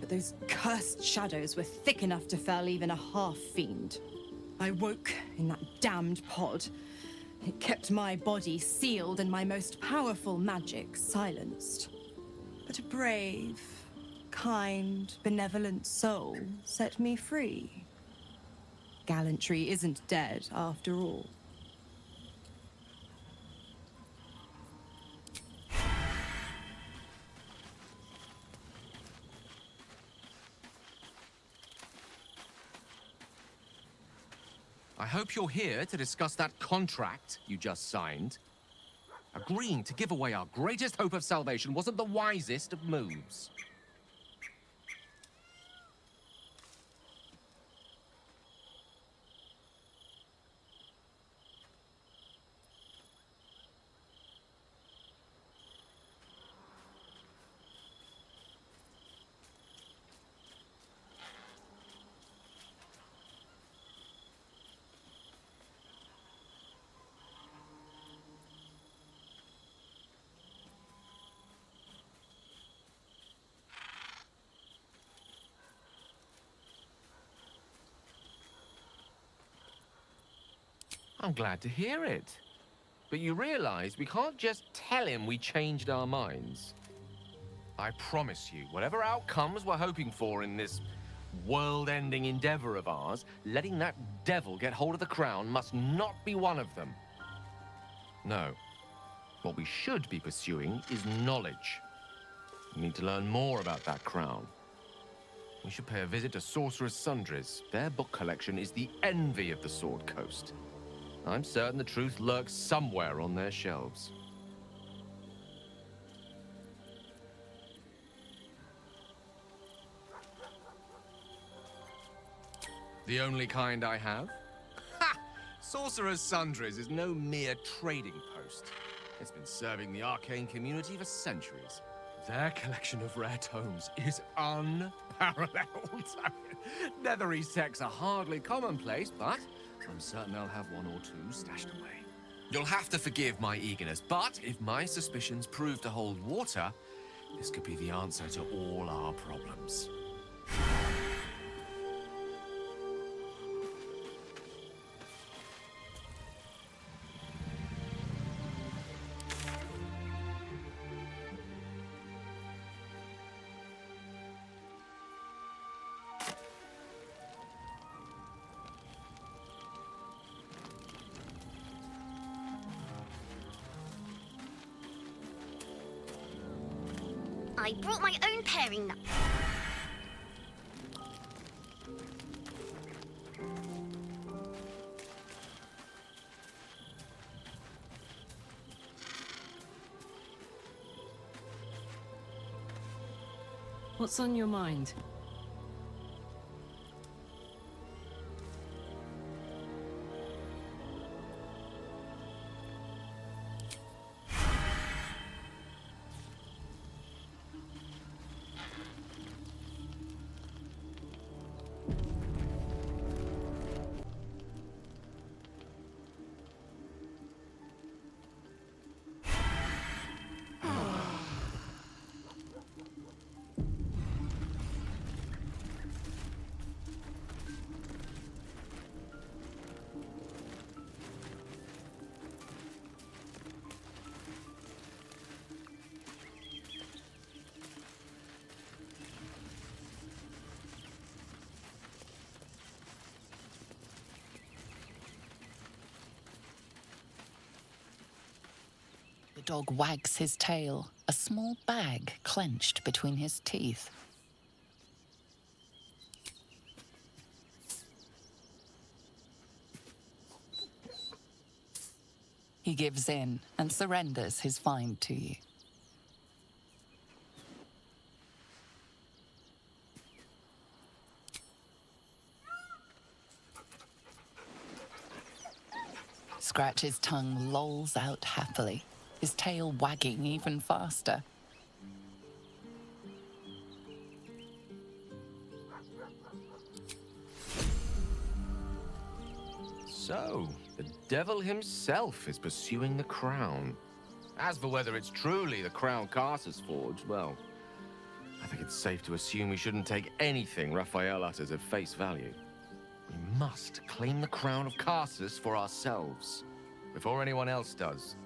but those cursed shadows were thick enough to fell even a half-fiend. I woke in that damned pod. It kept my body sealed and my most powerful magic silenced. But a brave, kind, benevolent soul set me free. Gallantry isn't dead after all. I hope you're here to discuss that contract you just signed. Agreeing to give away our greatest hope of salvation wasn't the wisest of moves. I'm glad to hear it. But you realize we can't just tell him we changed our minds. I promise you, whatever outcomes we're hoping for in this world-ending endeavor of ours, letting that devil get hold of the crown must not be one of them. No. What we should be pursuing is knowledge. We need to learn more about that crown. We should pay a visit to Sorcerer's Sundries. Their book collection is the envy of the Sword Coast. I'm certain the truth lurks somewhere on their shelves. The only kind I have? Ha! Sorcerer's Sundries is no mere trading post. It's been serving the arcane community for centuries. Their collection of rare tomes is unparalleled. Netherese texts are hardly commonplace, but I'm certain they'll have one or two stashed away. You'll have to forgive my eagerness, but if my suspicions prove to hold water, this could be the answer to all our problems. I brought my own paring knife. What's on your mind? The dog wags his tail, a small bag clenched between his teeth. He gives in and surrenders his find to you. Scratch's tongue lolls out happily, his tail wagging even faster. So, the devil himself is pursuing the crown. As for whether it's truly the crown Carter's forged, well, I think it's safe to assume we shouldn't take anything Raphael utters at face value. We must claim the crown of Carsus for ourselves, before anyone else does.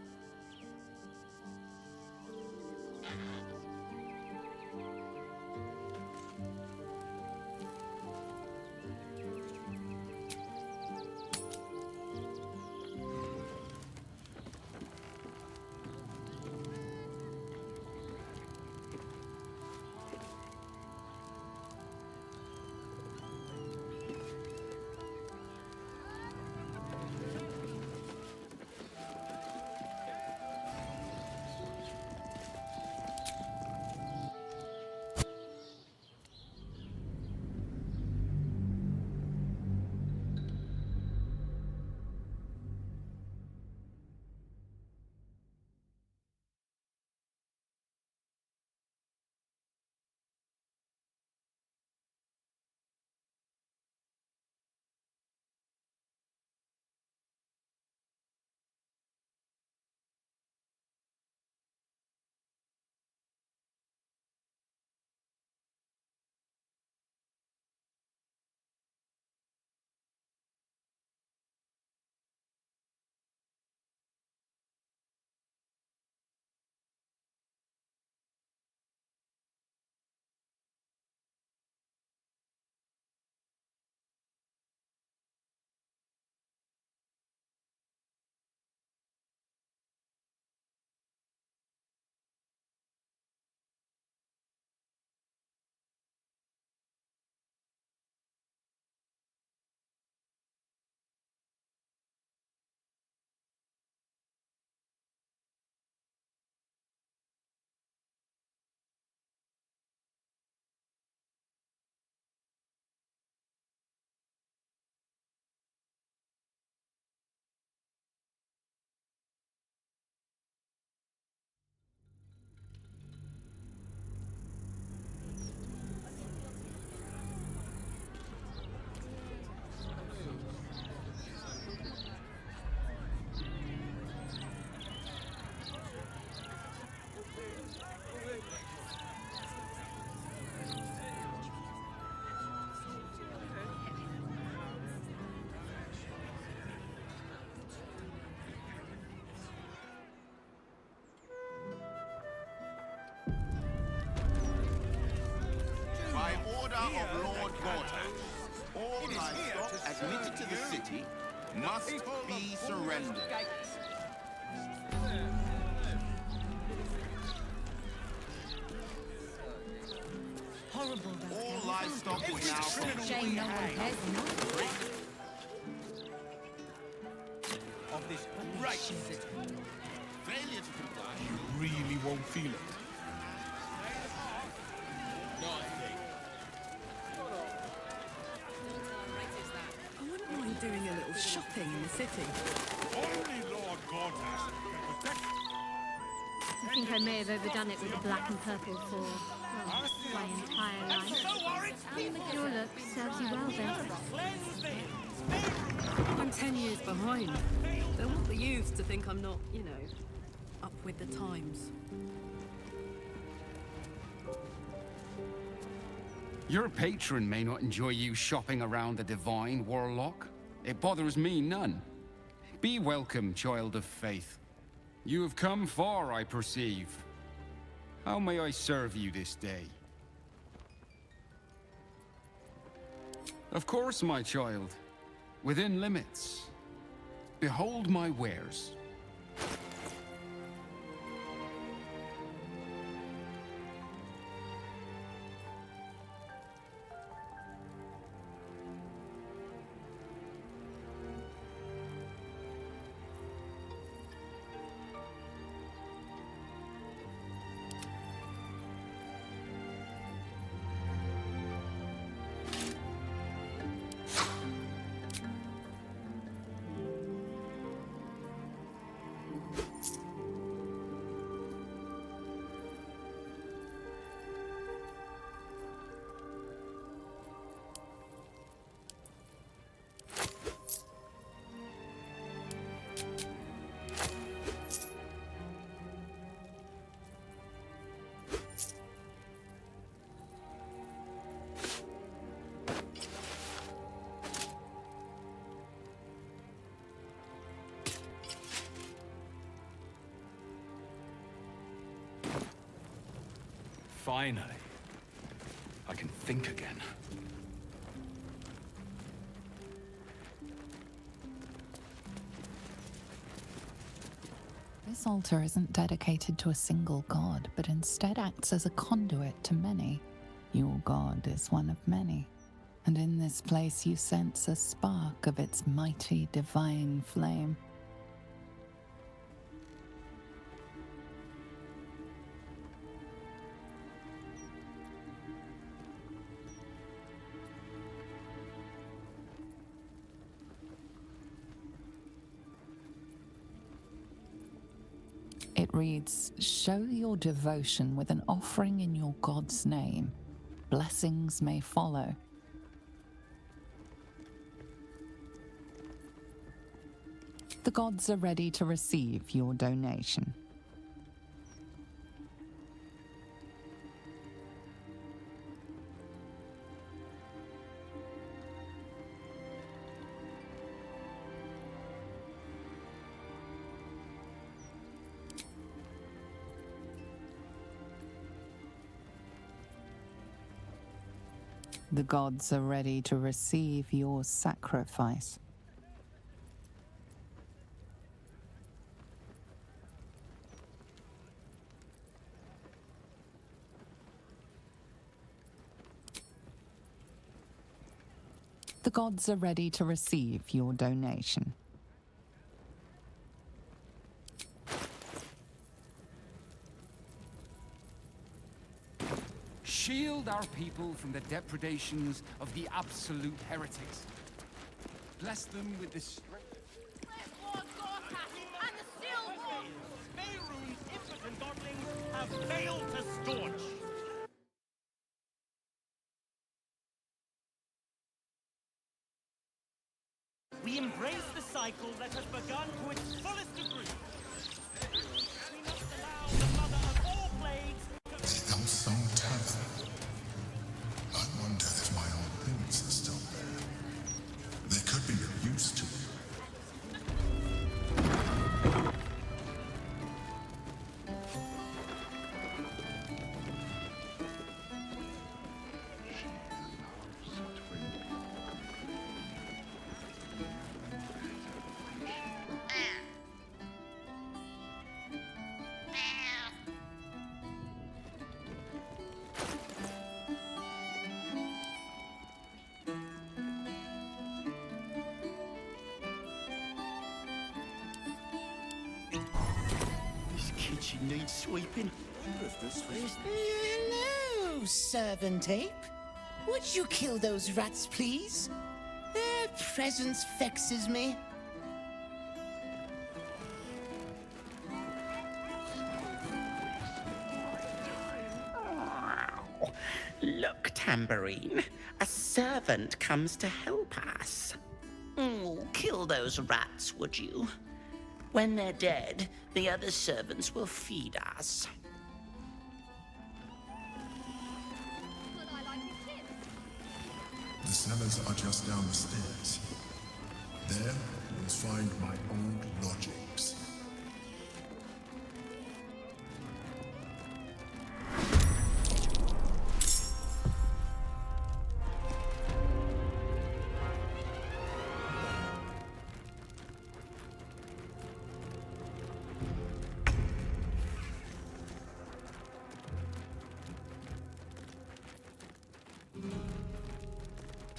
By order of Lord Gortash, all livestock admitted to the city must be surrendered. Horrible. All livestock is now Shame no one cares enough. Of this great city. Failure to comply. You really won't feel it. I wouldn't mind doing a little shopping in the city. Only Lord Gortash can protect. I think I may have overdone it with the black and purple for, well, my entire life. Your look serves you well, then. I'm 10 years behind. Don't want the youth to think I'm not, you know, up with the times. Your patron may not enjoy you shopping around the divine, warlock. It bothers me none. Be welcome, child of faith. You have come far, I perceive. How may I serve you this day? Of course, my child. Within limits. Behold my wares. Finally, I can think again. This altar isn't dedicated to a single god, but instead acts as a conduit to many. Your god is one of many, and in this place you sense a spark of its mighty divine flame. It reads, "Show your devotion with an offering in your God's name. Blessings may follow." The gods are ready to receive your donation. The gods are ready to receive your sacrifice. The gods are ready to receive your donation. Shield our people from the depredations of the absolute heretics. Bless them with the strength. Mehrunes, impotent godlings, have failed to staunch. We embrace the cycle that has begun to its fullest degree. We must allow the mother of all plagues to... Those song tavern. I wonder if my old boots are still there. They could be of use to you. Kitchen needs sweeping. Hello, servant ape. Would you kill those rats, please? Their presence vexes me. Look, Tambourine. A servant comes to help us. Kill those rats, would you? When they're dead, the other servants will feed us. The cellars are just down the stairs. There, you'll find my old lodgings.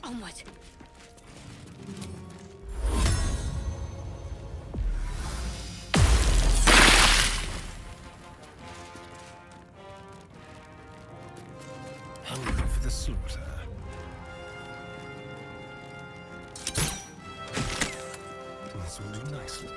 Onward. Hungry for the slaughter. This will do nicely.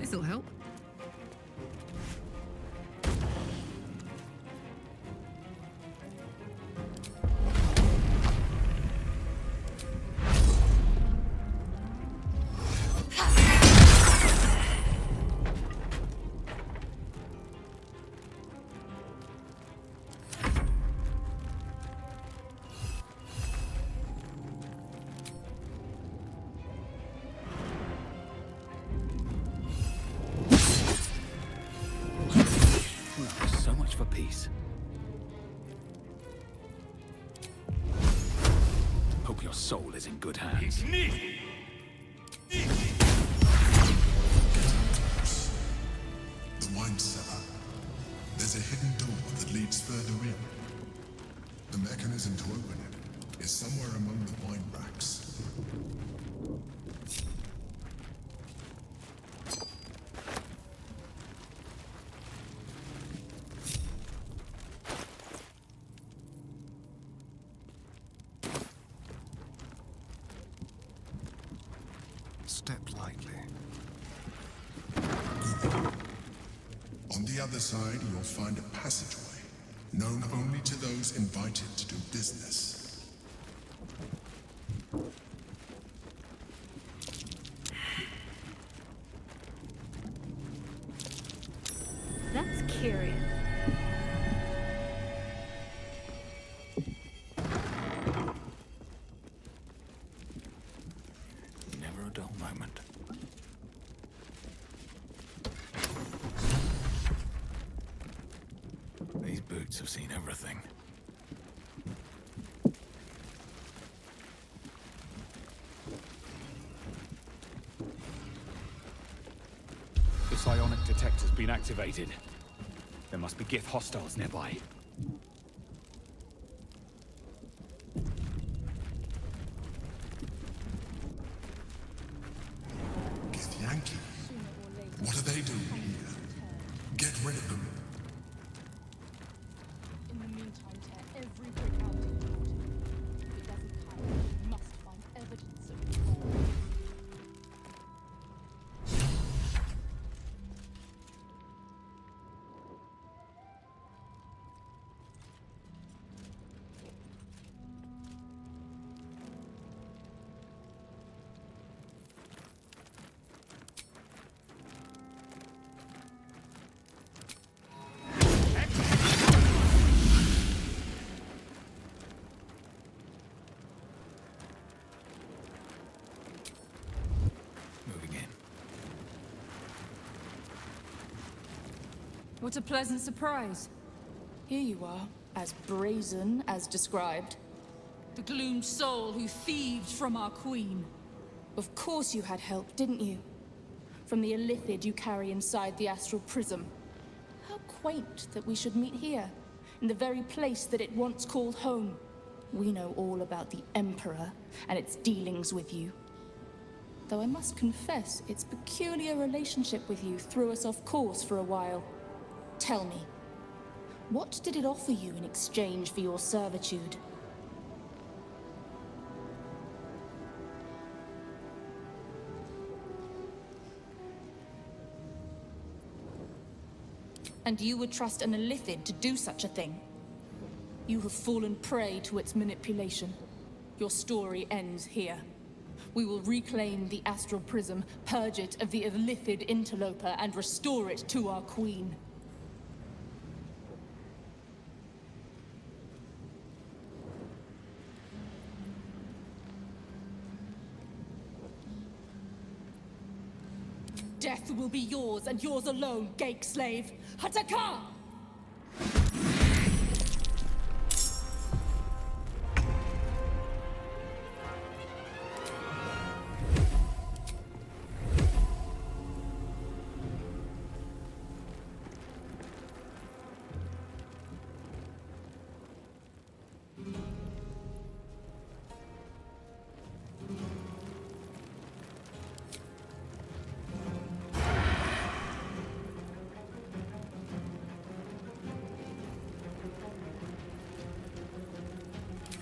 This'll help. Your soul is in good hands. The wine cellar. There's a hidden door that leads further in. The mechanism to open it is somewhere among the wine racks. Step lightly. Good. On the other side, you'll find a passageway, known only to those invited to do business. That's curious. Never a dull moment. These boots have seen everything. The psionic detector's been activated. There must be Gith hostiles nearby. Githyanki? What are they doing here? Get rid of them. In the meantime, tear every brick out in the wood. If it doesn't carry, we must find evidence of the fall. Moving in. What a pleasant surprise. Here you are, as brazen as described. The gloomed soul who thieved from our queen. Of course you had help, didn't you? From the illithid you carry inside the astral prism. How quaint that we should meet here, in the very place that it once called home. We know all about the Emperor and its dealings with you. Though I must confess, its peculiar relationship with you threw us off course for a while. Tell me, what did it offer you in exchange for your servitude? And you would trust an illithid to do such a thing? You have fallen prey to its manipulation. Your story ends here. We will reclaim the astral prism, purge it of the illithid interloper, and restore it to our queen. Death will be yours, and yours alone, Gake slave! Hataka!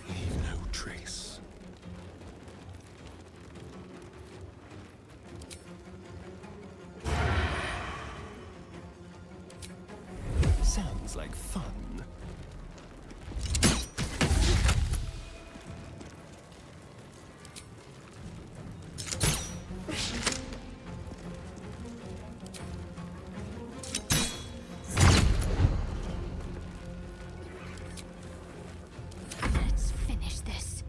Leave no trace. Sounds like fun. Let's finish this.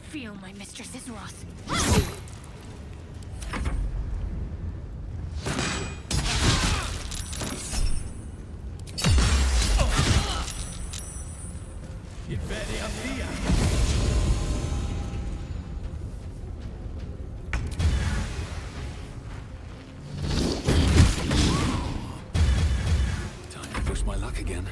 Feel my mistress's wrath. Time to push my luck again.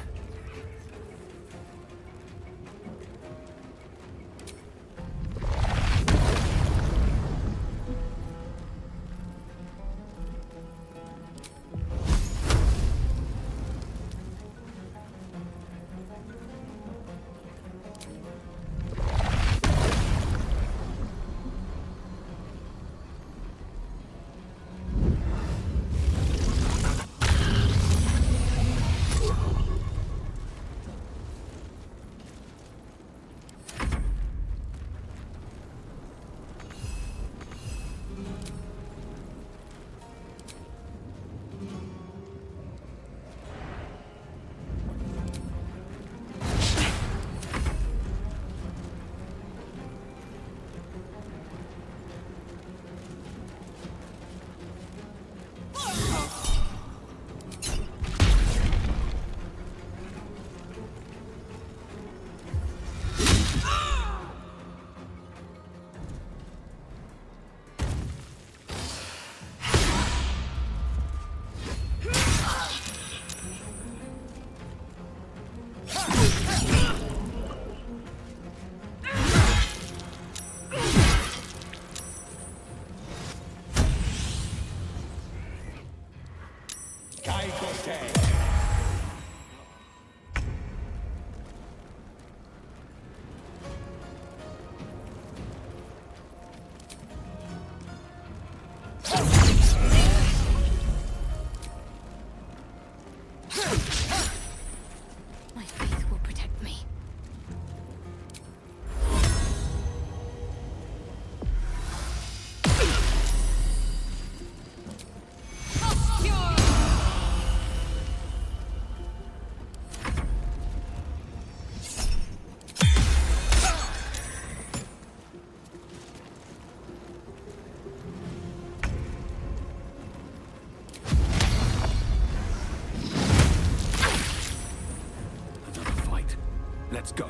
My faith will protect me. Let's go.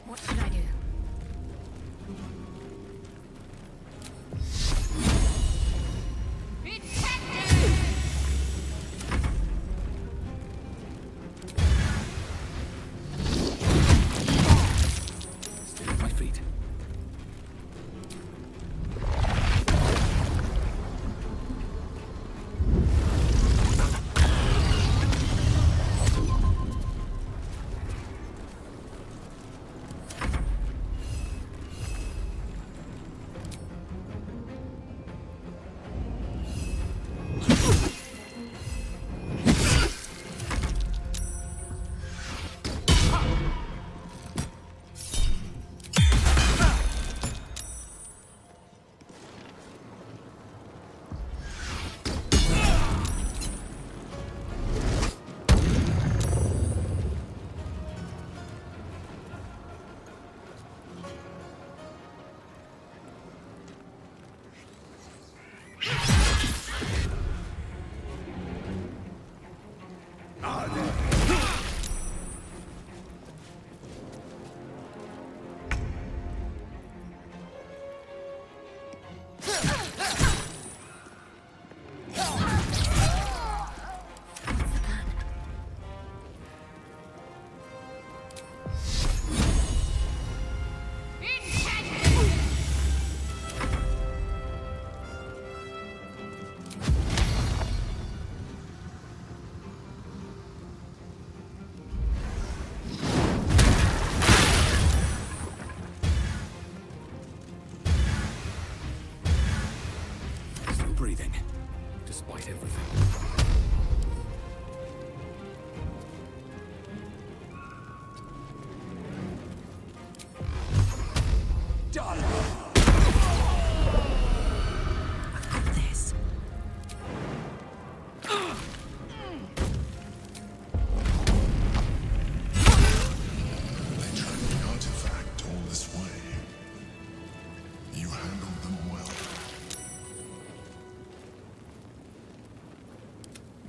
What should I do? Stay at my feet. Still breathing, despite everything. Done! This. They tracked the artifact all this way. You handled them well.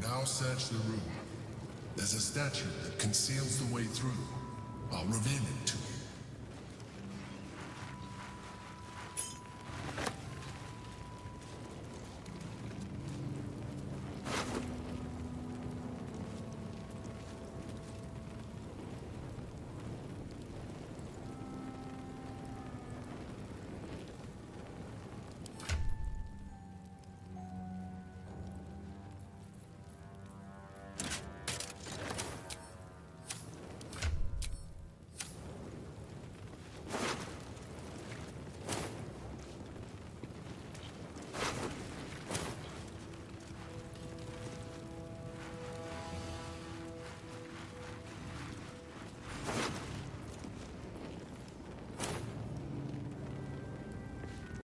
Now search the room. There's a statue that conceals the way through. I'll reveal it to you.